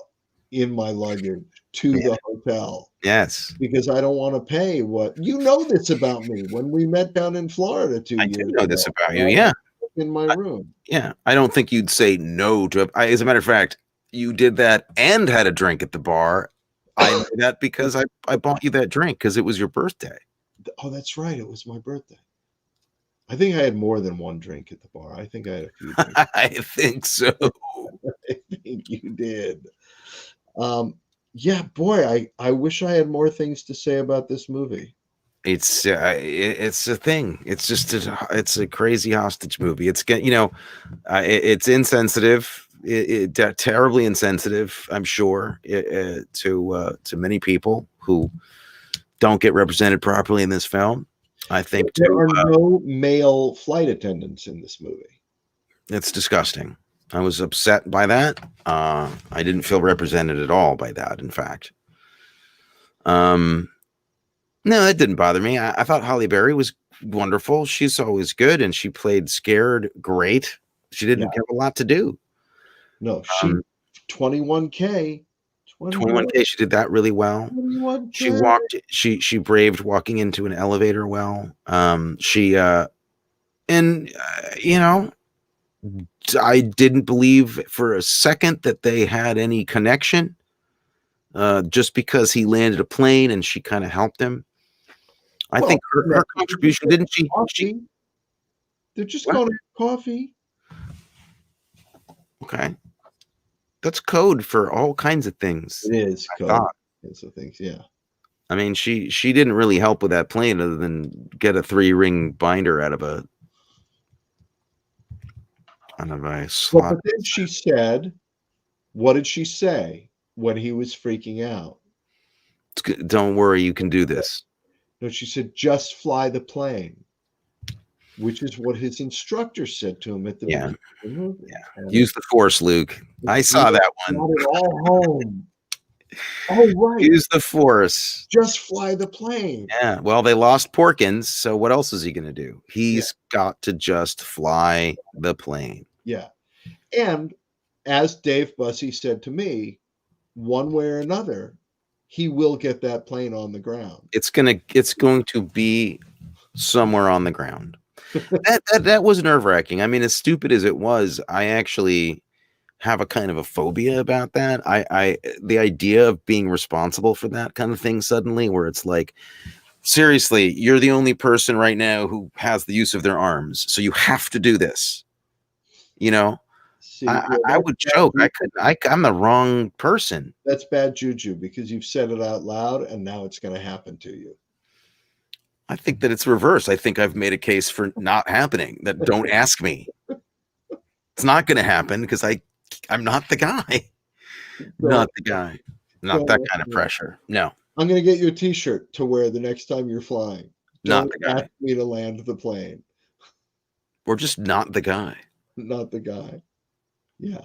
in my luggage to the hotel. Yes. Because I don't want to pay what you know this about me when we met down in Florida 2 years ago. I do know this about you, yeah. In my room. Yeah. I don't think you'd say no to it. As a matter of fact, you did that and had a drink at the bar. I know that because I bought you that drink because it was your birthday. Oh, that's right. It was my birthday. I think I had more than one drink at the bar. I think I had a few drinks. I think so. I think you did. Yeah, boy, I wish I had more things to say about this movie. It's a thing. It's just it's a crazy hostage movie. It's insensitive. Terribly insensitive. I'm sure to many people who don't get represented properly in this film. I think there are no male flight attendants in this movie. It's disgusting. I was upset by that. I didn't feel represented at all by that, in fact. No, that didn't bother me. I thought Halle Berry was wonderful. She's always good, and she played scared great. She didn't have a lot to do. No, she 21K 21, 21K, she did that really well. 21K. She braved walking into an elevator well. You know, I didn't believe for a second that they had any connection. Just because he landed a plane and she kind of helped him. I think her contribution, didn't she? They're just What? going to have coffee. Okay. That's code for all kinds of things. It is I code. thought. Kinds of things, yeah. I mean, she didn't really help with that plane other than get a 3-ring binder out of a slot. But then she said, what did she say when he was freaking out? Don't worry, you can do this. No, she said, just fly the plane, which is what his instructor said to him at the beginning of the movie. Yeah. Use the force, Luke. I saw that one. Got it all home. Oh, right. Use the force. Just fly the plane. Yeah. Well, they lost Porkins, so what else is he going to do? He's got to just fly the plane. Yeah. And as Dave Bussey said to me, one way or another, he will get that plane on the ground. It's going to be somewhere on the ground. That was nerve-wracking. I mean, as stupid as it was, I actually have a kind of a phobia about that. The idea of being responsible for that kind of thing suddenly, where it's like, seriously, you're the only person right now who has the use of their arms, so you have to do this. You know, See, I would choke. I'm the wrong person. That's bad juju because you've said it out loud and now it's going to happen to you. I think that it's reversed. I think I've made a case for not happening. That don't ask me. It's not going to happen because I'm not the guy. Not the guy. Not that kind of pressure. No. I'm going to get you a T-shirt to wear the next time you're flying. Not the guy. Ask me to land the plane. Or just not the guy. Not the guy. Yeah.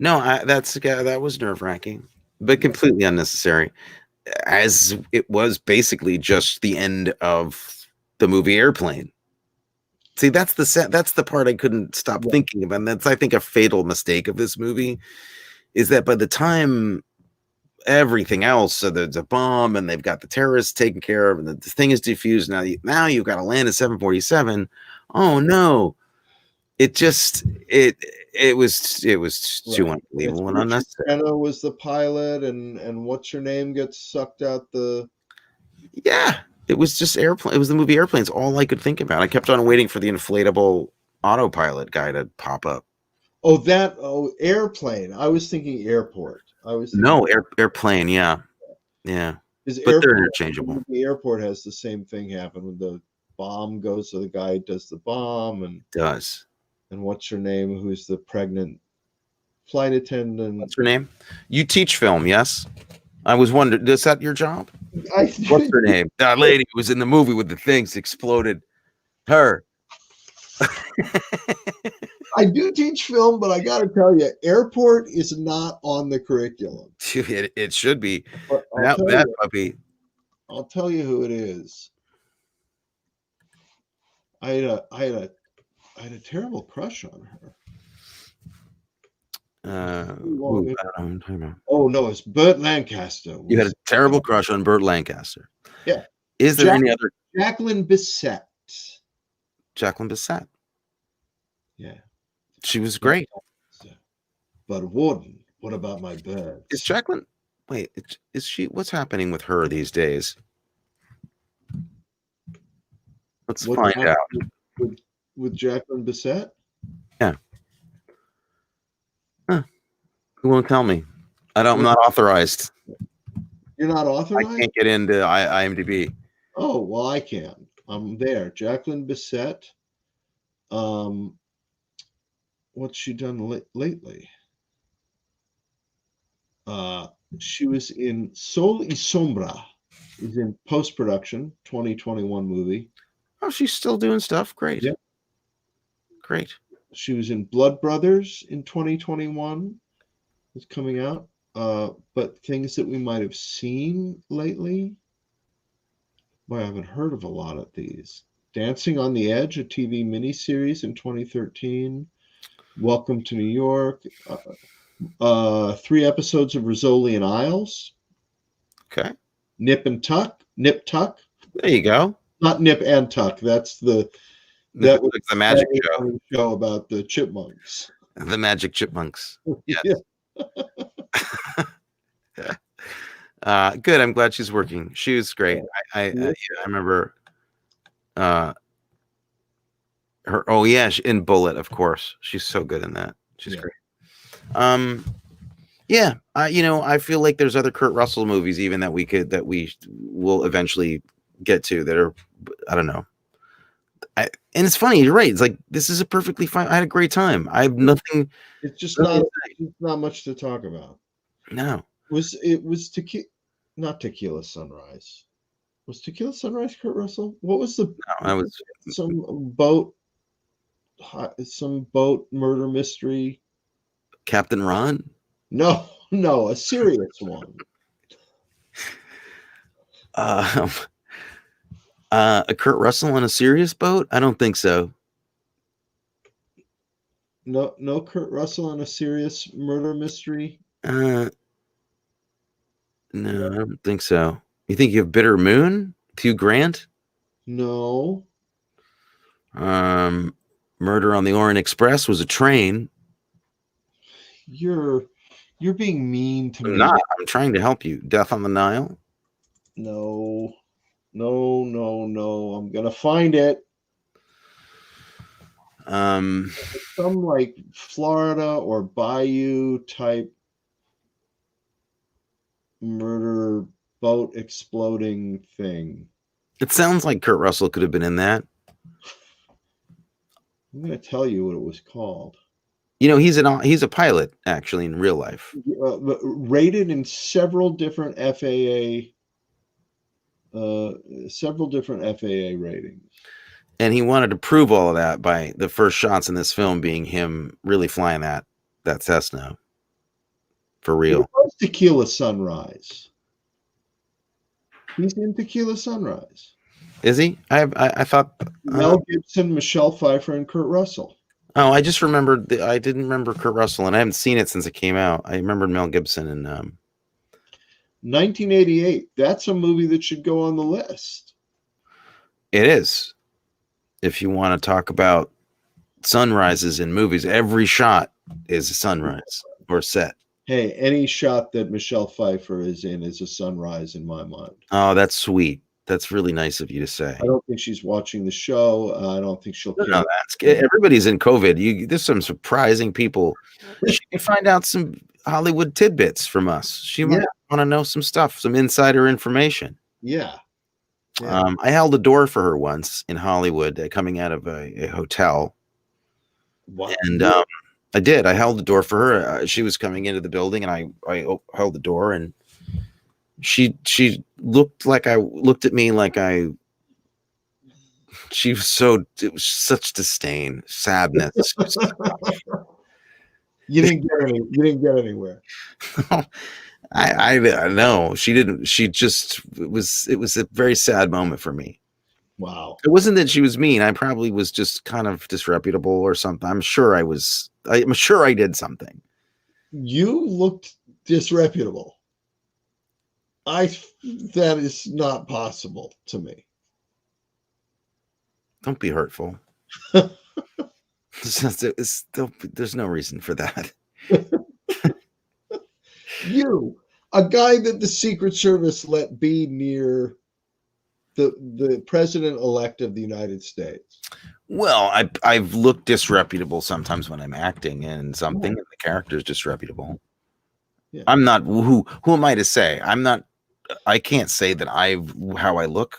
No, that was nerve-wracking, but completely unnecessary. As it was basically just the end of the movie Airplane. See, that's the part I couldn't stop thinking about. And that's, I think, a fatal mistake of this movie, is that by the time everything else, so there's a bomb and they've got the terrorists taken care of and the thing is defused, now you've got to land a 747. Oh no. It was too unbelievable and unnecessary. Anna was the pilot, and what's her name gets sucked out the. Yeah, it was just Airplane. It was the movie Airplanes. All I could think about. I kept on waiting for the inflatable autopilot guy to pop up. Airplane. I was thinking airport. Airplane. Yeah. But they're interchangeable. The airport has the same thing happen when the bomb goes. So the guy does the bomb and does. And what's her name? Who's the pregnant flight attendant? What's her name? You teach film, yes? I was wondering, is that your job? What's her name? That lady who was in the movie with the things exploded. Her. I do teach film, but I got to tell you, airport is not on the curriculum. It should be. That puppy. I'll tell you who it is. I had a terrible crush on her. Oh no, it's Burt Lancaster. You had a terrible crush on Burt Lancaster. Yeah. Is there any other? Jacqueline Bisset. Jacqueline Bisset. Yeah. She was great. But Warden, what about my birds? Is Jacqueline? Wait, is she? What's happening with her these days? Let's find out. With Jacqueline Bisset? Yeah. Huh. Who won't tell me? I'm not authorized. You're not authorized? I can't get into IMDb. Oh, well, I can. I'm there. Jacqueline Bisset. What's she done lately? She was in Sol y Sombra. Is in post-production, 2021 movie. Oh, she's still doing stuff. Great. Yeah. Great. She was in Blood Brothers in 2021. It's coming out. But things that we might have seen lately. Boy, I haven't heard of a lot of these. Dancing on the Edge, a TV miniseries in 2013. Welcome to New York. 3 episodes of Rizzoli and Isles. Okay. Nip and Tuck. Nip Tuck. There you go. Not Nip and Tuck. That was The magic show. a show about the chipmunks. The Magic Chipmunks. Yes. Yeah. Good. I'm glad she's working. She was great. I remember her. Oh yeah, in Bullet, of course. She's so good in that. She's great. Yeah. I feel like there's other Kurt Russell movies even that we will eventually get to that are, I don't know. And it's funny. You're right. It's like, this is a perfectly fine. I had a great time. I have nothing. It's just not much to talk about. No. It was not Tequila Sunrise. Was Tequila Sunrise Kurt Russell? What was the? No, I was some boat murder mystery. Captain Ron. No, a serious one. A Kurt Russell on a serious boat? I don't think so. No Kurt Russell on a serious murder mystery? No, I don't think so. You think you have Bitter Moon? Hugh Grant? No. Murder on the Orient Express was a train. You're being mean to me. I'm trying to help you. Death on the Nile? No. I'm gonna find it. Some like Florida or Bayou type murder boat exploding thing. It sounds like Kurt Russell could have been in that. I'm gonna tell you what it was called. He's a pilot actually in real life. Rated in several different FAA ratings. And he wanted to prove all of that by the first shots in this film being him really flying that Cessna for real. It was Tequila Sunrise. He's in Tequila Sunrise. Is he? I thought Mel Gibson, Michelle Pfeiffer, and Kurt Russell. Oh, I just remembered. I didn't remember Kurt Russell, and I haven't seen it since it came out. I remembered Mel Gibson and 1988. That's a movie that should go on the list. It is. If you want to talk about sunrises in movies, every shot is a sunrise or set. Hey, any shot that Michelle Pfeiffer is in is a sunrise in my mind. Oh, that's sweet. That's really nice of you to say. I don't think she's watching the show. I don't think she'll care. No, everybody's in COVID. There's some surprising people. She can find out some Hollywood tidbits from us. She might want to know some stuff, some insider information. Yeah. I held a door for her once in Hollywood, coming out of a hotel. What? And I did. I held the door for her. She was coming into the building, and I held the door, and she looked at me like she was it was such disdain, sadness. You didn't get anywhere. I know she didn't. It was a very sad moment for me. Wow. It wasn't that she was mean. I probably was just kind of disreputable or something. I'm sure I did something. You looked disreputable. That is not possible to me. Don't be hurtful. There's no reason for that. You, a guy that the Secret Service let be near the president-elect of the United States. Well, I've looked disreputable sometimes when I'm acting and something, and the character is disreputable. Yeah. I'm not. Who am I to say? I can't say that how I look.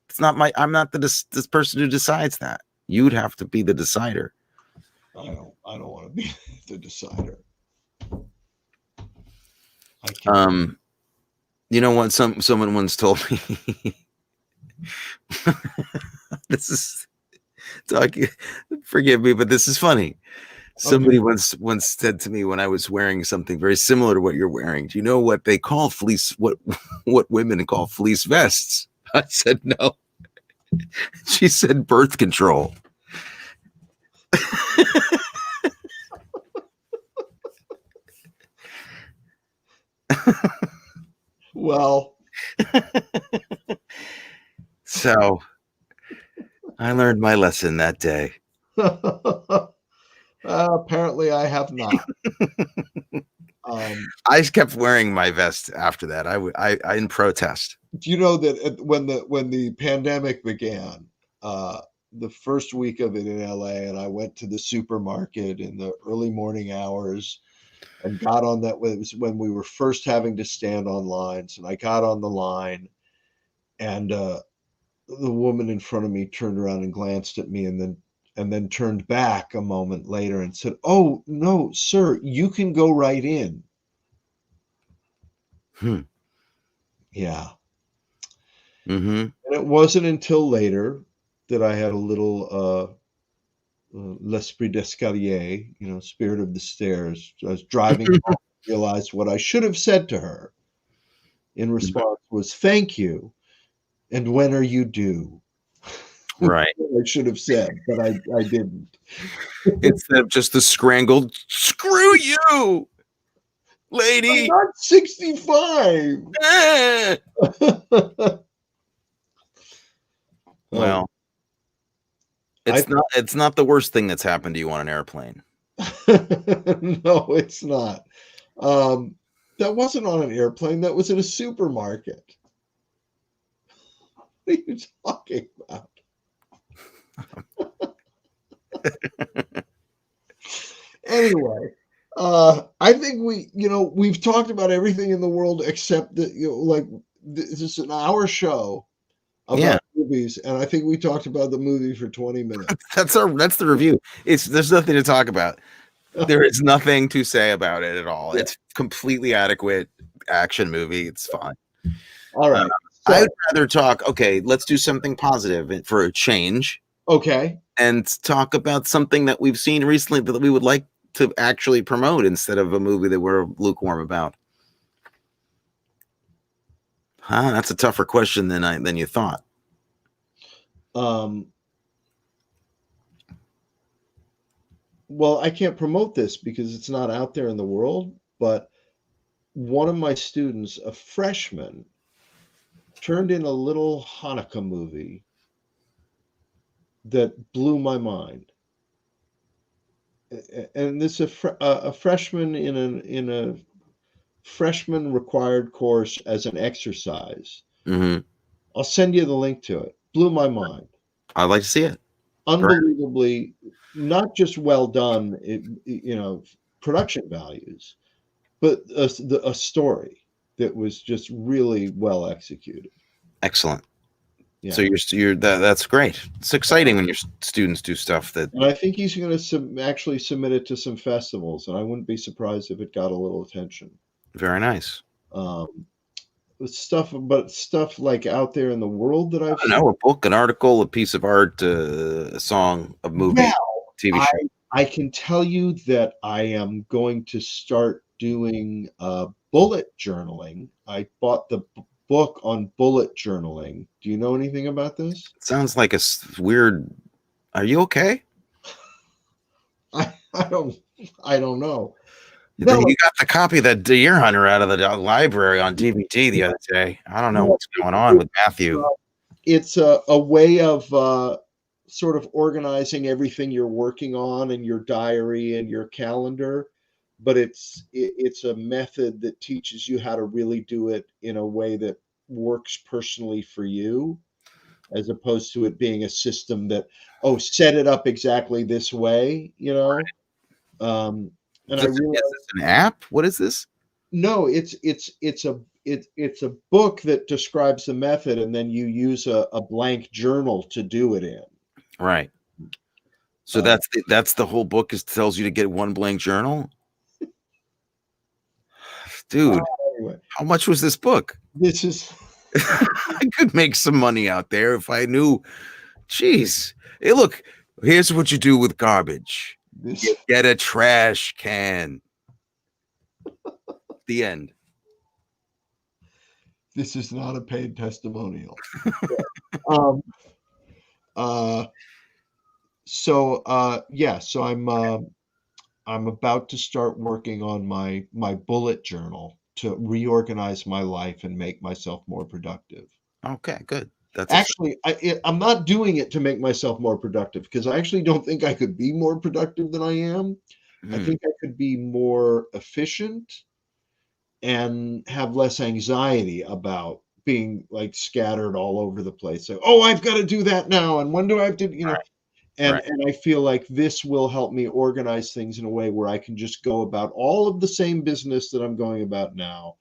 It's not I'm not this person who decides that. You'd have to be the decider. I don't want to be the decider. You know what? Someone once told me. This is talking. Forgive me, but this is funny. Somebody once said to me when I was wearing something very similar to what you're wearing, do you know what they call fleece? What women call fleece vests? I said no. She said birth control. Well, So I learned my lesson that day. apparently I have not. I just kept wearing my vest after that. I in protest. Do you know that when the pandemic began, uh, the first week of it in LA, and I went to the supermarket in the early morning hours and got on that. It was when we were first having to stand on lines, and I got on the line, and the woman in front of me turned around and glanced at me, and then turned back a moment later and said, "Oh no, sir, you can go right in." Hmm. Yeah. Mm-hmm. And it wasn't until later that I had a little l'esprit d'escalier, spirit of the stairs. I was driving home, realized what I should have said to her in response was "thank you" and "when are you due?" Right. I should have said, but I didn't. Instead of just the scrangled "screw you, I'm lady." not 65. Eh. Oh, Well, I it's not the worst thing that's happened to you on an airplane. no, it's not. Um, that wasn't on an airplane. That was in a supermarket. What are you talking about? Anyway, I think we've talked about everything in the world except that, like, this is an hour show Yeah, about movies, and I think we talked about the movie for 20 minutes. that's the review. It's There's nothing to talk about. There is nothing to say about it at all. Yeah. It's completely adequate action movie. It's fine. All Uh, right. I'd So, rather talk. Okay, let's do something positive for a change, okay. and talk about something that we've seen recently that we would like to actually promote instead of a movie that we're lukewarm about. Huh? That's a tougher question than you thought. Um, well, I can't promote this because it's not out there in the world, but one of my students, a freshman, turned in a little Hanukkah movie that blew my mind. And this is a freshman in a freshman required course as an exercise. Hmm. I'll send you the link to it. Blew my mind. I'd like to see it. Very- Unbelievably, not just well done, production values, but a story that was just really well executed. Excellent. So Yeah. that's great. It's exciting when your students do stuff that And I think he's going to actually submit it to some festivals, and I wouldn't be surprised if it got a little attention. very nice. Um, stuff like out there in the world that I I've don't seen. know, a book, an article, a piece of art, a song, a movie, Yeah, TV I show. I can tell you that I am going to start doing bullet journaling. I bought the book on bullet journaling. Do you know anything about this? It sounds like weird. Are you okay? I don't I don't know. You No, got the copy of that Deer Hunter out of the library on DVD the other day. I don't know no, what's going on with Matthew. it's a way of sort of organizing everything you're working on in your diary and your calendar, but it's a method that teaches you how to really do it in a way that works personally for you, as opposed to it being a system that, oh, set it up exactly this way. um, and I Is realized, this an app? What is this? no, it's a book that describes the method, and then you use a blank journal to do it in. Right. So Uh, that's the whole book is tells you to get one blank journal? Dude, anyway, how much was this book? this is I could make some money out there if I knew. Jeez. Hey, look, here's what you do with garbage. this You get a trash can. The end. this is not a paid testimonial. Um, uh, yeah, so I'm about to start working on my bullet journal. to reorganize my life and make myself more productive. Okay, good. That's Actually, I'm not doing it to make myself more productive because I actually don't think I could be more productive than I am. I exciting. think I could be more efficient and have less anxiety about being like scattered all over the place. So, oh, I've got to do that now. And when do I have to, Right, and right. and I feel like this will help me organize things in a way where I can just go about all of the same business that I'm going about now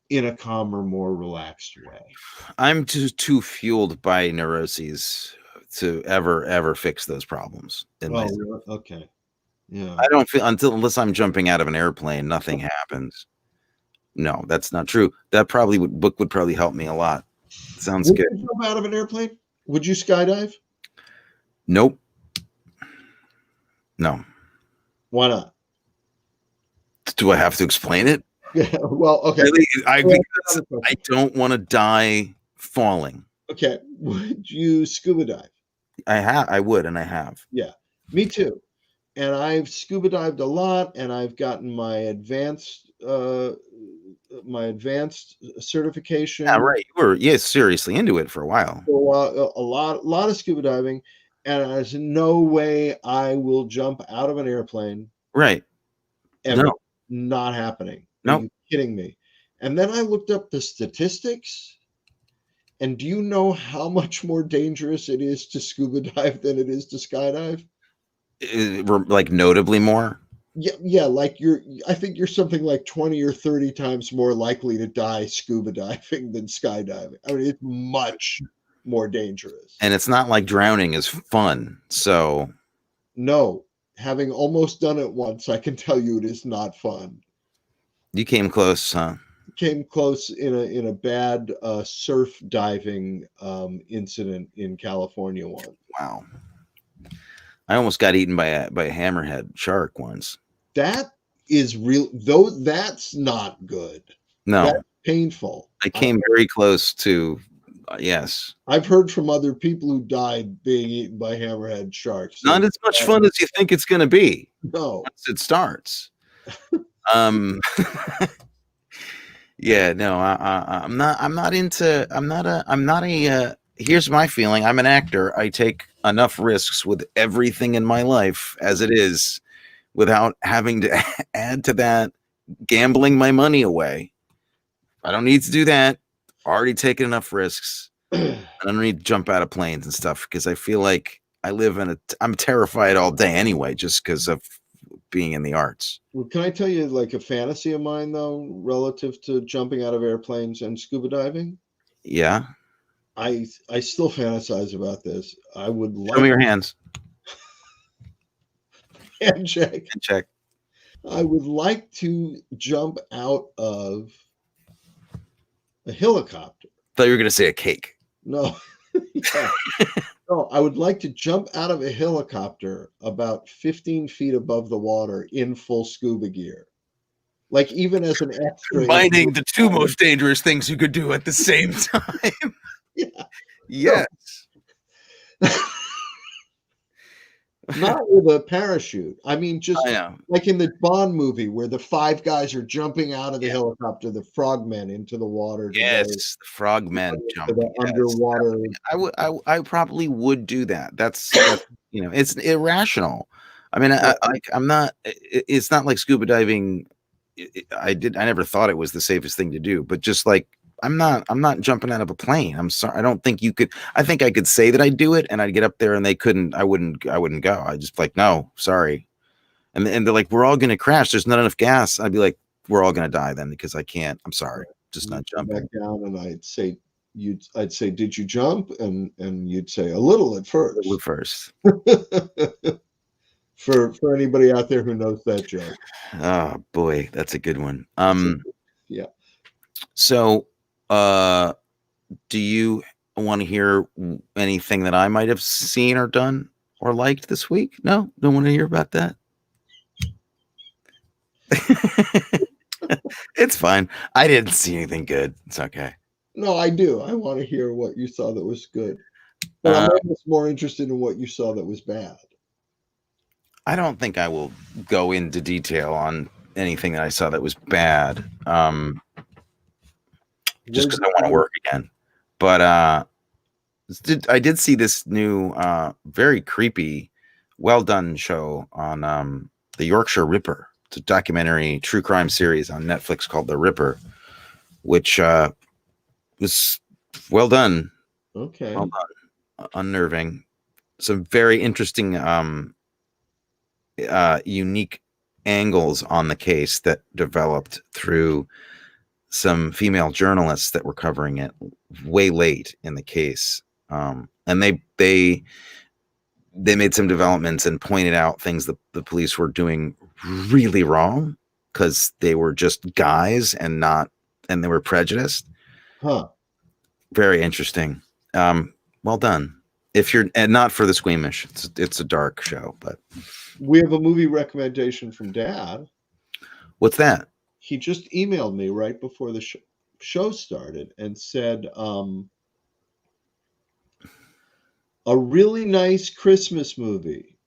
in a calmer, more relaxed way. I'm too fueled by neuroses to ever fix those problems in Oh, myself. really? Okay. Yeah. I don't feel unless I'm jumping out of an airplane, nothing happens. No, that's not true. That probably book would probably help me a lot. Sounds Would good. you jump out of an airplane? Would you skydive? Nope. No. Why not? Do I have to explain it? Yeah. Well, okay. Really? Well, Because another I question. don't want to die falling. Okay. Would you scuba dive? I would, and I have. Yeah. Me too. And I've scuba dived a lot, and I've gotten my advanced Yeah, certification. right. You were seriously into it for a while. So a lot of scuba diving, and there's no way I will jump out of an airplane Right. ever. No. Not happening. Are Nope. you kidding me? And then I looked up the statistics, and do you know how much more dangerous it is to scuba dive than it is to skydive? Like notably more. Yeah, yeah, like I think you're something like 20 or 30 times more likely to die scuba diving than skydiving. I mean, it's much more dangerous. And it's not like drowning is fun. So No, having almost done it once, I can tell you it is not fun. you came close, huh? Came close in a bad surf diving incident in California once. Wow. I almost got eaten by a hammerhead shark once. That is real, though. That's not good. That's No, painful. I came very close to yes. I've heard from other people who died being eaten by hammerhead sharks. Not as much fun as you think it's going to be No, once it starts. Um yeah, no, I'm not into I'm not a here's my feeling. I'm an actor. I take enough risks with everything in my life as it is without having to add to that gambling my money away. I don't need to do that. Already taken enough risks. I don't need to jump out of planes and stuff because I feel like I'm terrified all day anyway, just because of being in the arts. well, can I tell you like a fantasy of mine though, relative to jumping out of airplanes and scuba diving? Yeah. I still fantasize about this. I would Show me like your hands and check. and check. I would like to jump out of a helicopter. Thought you were gonna say a cake. No, yeah. No, I would like to jump out of a helicopter about 15 feet above the water in full scuba gear. Like even as an extra. Combining the two most dangerous things you could do at the same time. Yeah. Yes. Not with a parachute. I mean, just I know. like in the Bond movie where the five guys are jumping out of the Yeah. helicopter, the frogmen into the water to Yes, go the frogmen to jumping. the Yes. underwater. I probably would do that. That's it's irrational. I mean, I'm not. It's not like scuba diving. I never thought it was the safest thing to do, but just like I'm not jumping out of a plane. I'm sorry. I don't think you could. I think I could say that I'd do it, and I'd get up there, and they couldn't. I wouldn't go. I just like no, sorry. And they're like, we're all gonna crash. There's not enough gas. I'd be like, we're all gonna die then because I can't. I'm sorry, just not Come back jumping. down, and I'd say, did you jump? And you'd say a little at first. We're first. For anybody out there who knows that joke. Oh boy, that's a good one. Yeah. So, do you want to hear anything that I might have seen or done or liked this week? No, don't want to hear about that. It's fine. I didn't see anything good. It's okay. No, I do. I want to hear what you saw that was good. But I'm almost more interested in what you saw that was bad. I don't think I will go into detail on anything that I saw that was bad. Just What because did I want to you- work again. But I did see this new, very creepy, well done show on the Yorkshire Ripper. It's a documentary true crime series on Netflix called The Ripper, which was well done, well Okay. done, unnerving. Some very interesting, unique angles on the case that developed through some female journalists that were covering it way late in the case, and they made some developments and pointed out things that the police were doing really wrong because they were just guys and they were prejudiced. Huh. Very interesting. Well done. If you're and not for the squeamish, it's a dark show, but We have a movie recommendation from Dad. what's that? He just emailed me right before the show started and said, a really nice Christmas movie.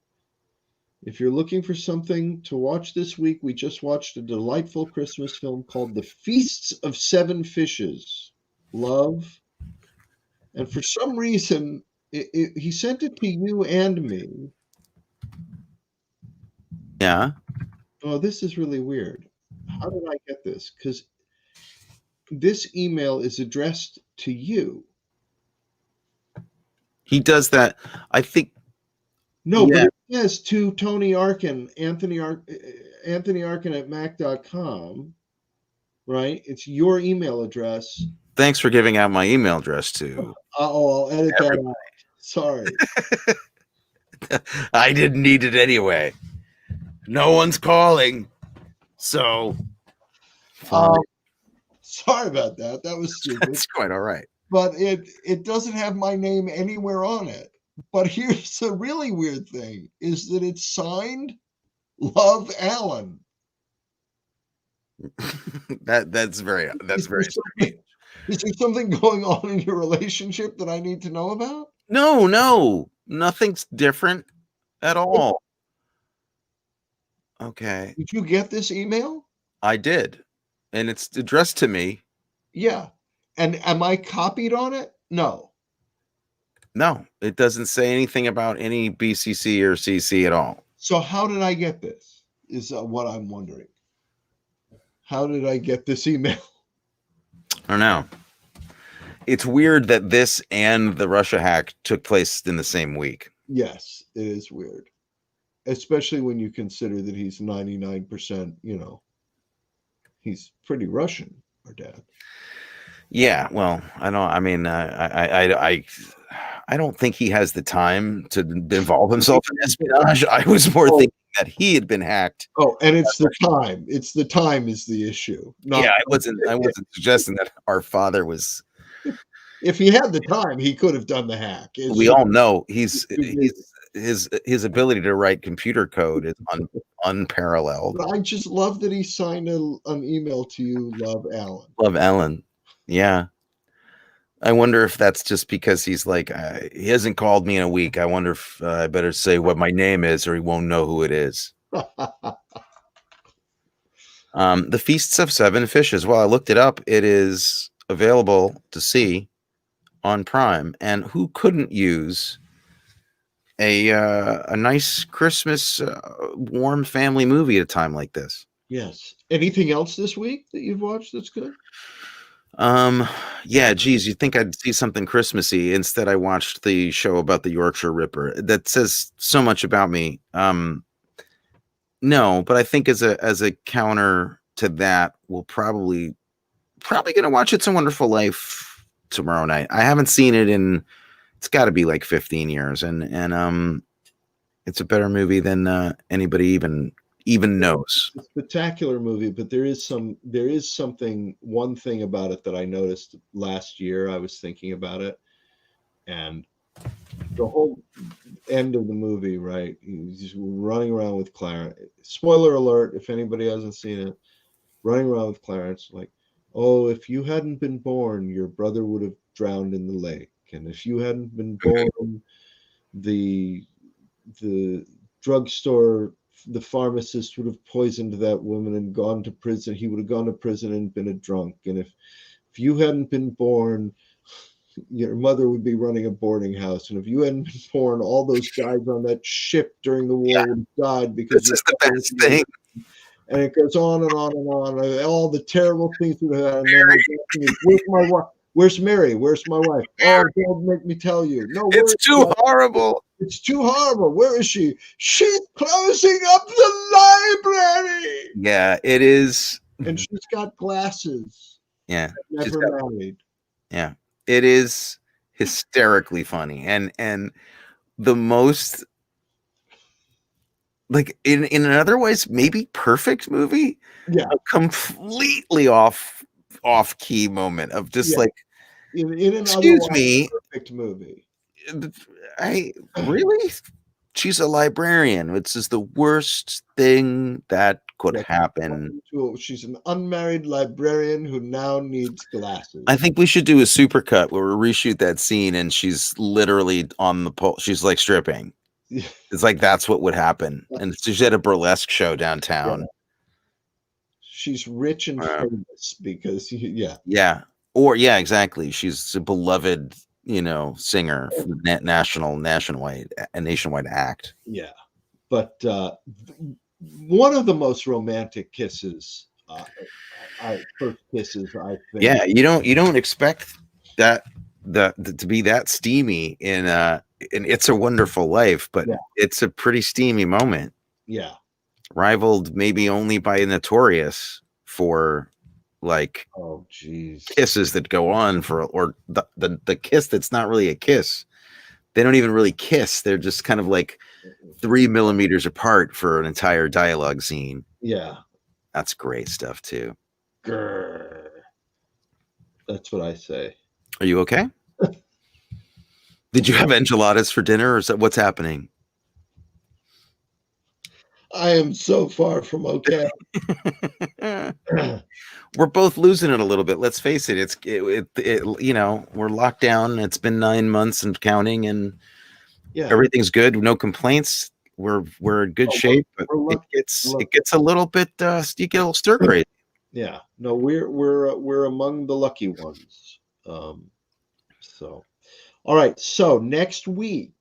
If you're looking for something to watch this week, we just watched a delightful Christmas film called The Feasts of Seven Fishes. Love. And for some reason, he sent it to you and me. Yeah, Oh, this is really weird. How did I get this? Because this email is addressed to you. he does that. I think. No, but Yeah. it says to Tony Arkin, Anthony Arkin at mac.com, right? It's your email address. Thanks for giving out my email address to Oh, I'll edit that everybody. out. Sorry. I didn't need it anyway. No one's calling, so Um, sorry about that. That was stupid. it's quite all right. But it doesn't have my name anywhere on it. But here's the really weird thing is that it's signed Love Allen. that's very strange. Is there something going on in your relationship that I need to know about? No, nothing's different at all. Okay, Did you get this email? I did, and it's addressed to me. Yeah. And am I copied on it? No. No, it doesn't say anything about any BCC or CC at all. So how did I get this? Is what I'm wondering. How did I get this email? I don't know. It's weird that this and the Russia hack took place in the same week. Yes, it is weird. Especially when you consider that he's 99%, he's pretty Russian, our dad. Yeah, well, I don't. I mean, I don't think he has the time to involve himself in espionage. I was more thinking that he had been hacked. Oh, and it's the time. It's the time is the issue. Yeah, I wasn't suggesting that our father was. If he had the time, he could have done the hack. We all know his ability to write computer code is unparalleled. But I just love that he signed an email to you, Love Allen. Love Ellen. Yeah. I wonder if that's just because he's like, he hasn't called me in a week. I wonder if I better say what my name is or he won't know who it is. The Feasts of Seven Fishes. Well, I looked it up. It is available to see on Prime. And who couldn't use a nice Christmas warm family movie at a time like this? Yes. Anything else this week that you've watched that's good? Yeah, geez, you'd think I'd see something Christmassy. Instead, I watched the show about the Yorkshire Ripper. That says so much about me. No, but I think as a counter to that, we'll probably gonna watch It's a Wonderful Life tomorrow night. I haven't seen it in it's got to be like 15 years, and it's a better movie than anybody even knows. It's a spectacular movie, but there is one thing about it that I noticed last year. I was thinking about it, and the whole end of the movie, right? He's just running around with Clarence. Spoiler alert, if anybody hasn't seen it, running around with Clarence, like, oh, if you hadn't been born, your brother would have drowned in the lake. And if you hadn't been born, the drugstore the pharmacist would have poisoned that woman and gone to prison, he would have gone to prison and been a drunk. And if you hadn't been born, your mother would be running a boarding house. And if you hadn't been born, all those guys on that ship during the war would have died because This is the best thing. and it goes on and on and on. All the terrible things that have happened. And then where's my wife? Where's Mary? Where's my wife? Oh, don't make me tell you. No, It's too horrible. It's too horrible. Where is she? She's closing up the library. Yeah, it is. And she's got glasses. Yeah. Never married. Yeah. It is hysterically funny. And the most, like, in an otherwise maybe perfect movie, yeah, a completely off key moment of just like, in an excuse me, perfect movie. I really, she's a librarian, which is the worst thing that could happen. She's an unmarried librarian who now needs glasses. I think we should do a supercut where we reshoot that scene and she's literally on the pole. She's like stripping. It's like that's what would happen. And she's at a burlesque show downtown. Yeah. She's rich and famous because yeah. Or exactly. She's a beloved, singer for nationwide act. Yeah. But one of the most romantic kisses, first kisses, I think. Yeah, you don't expect that to be that steamy in It's a Wonderful Life, but it's a pretty steamy moment. Yeah. Rivaled maybe only by Notorious for like kisses that go on for, or the kiss that's not really a kiss. They don't even really kiss. They're just kind of like 3 millimeters apart for an entire dialogue scene. Yeah. That's great stuff too. Grr. That's what I say. Are you okay? Did you have enchiladas for dinner, or is that what's happening? I am so far from okay. We're both losing it a little bit. Let's face it. We're locked down. It's been 9 months and counting, and everything's good. No complaints. We're in good shape, but it gets a little bit. You get a little stir crazy. Yeah. No, we're among the lucky ones. So, all right. So next week,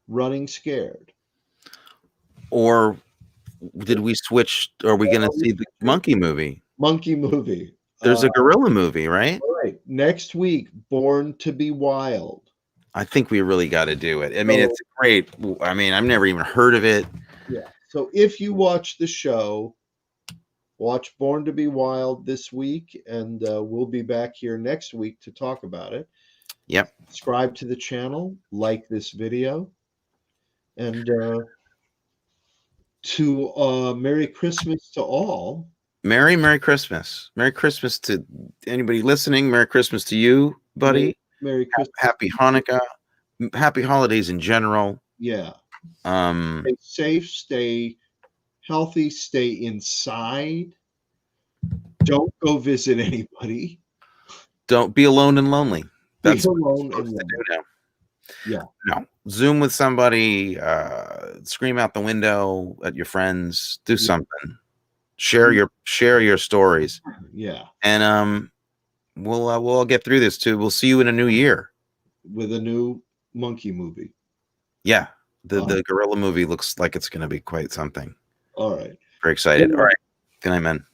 Running Scared. Or did we switch? Are we going to see the monkey movie? Monkey movie. There's a gorilla movie, right? All right. Next week, Born to be Wild. I think we really got to do it. I mean, it's great. I mean, I've never even heard of it. Yeah. So if you watch the show, watch Born to be Wild this week, and we'll be back here next week to talk about it. Yep. Subscribe to the channel, like this video, and to Merry Christmas to all. Merry Christmas. Merry Christmas to anybody listening. Merry Christmas to you, buddy. Merry Christmas. Happy Hanukkah. Happy holidays in general. Yeah. Stay safe, stay healthy, stay inside. Don't go visit anybody. Don't be alone and lonely. That's what you're supposed to do now. Yeah. No. Zoom with somebody, scream out the window at your friends, do something. Share your stories. Yeah. And we'll all get through this too. We'll see you in a new year with a new monkey movie. Yeah. The gorilla movie looks like it's going to be quite something. All right. Very excited. All right. Good night, man.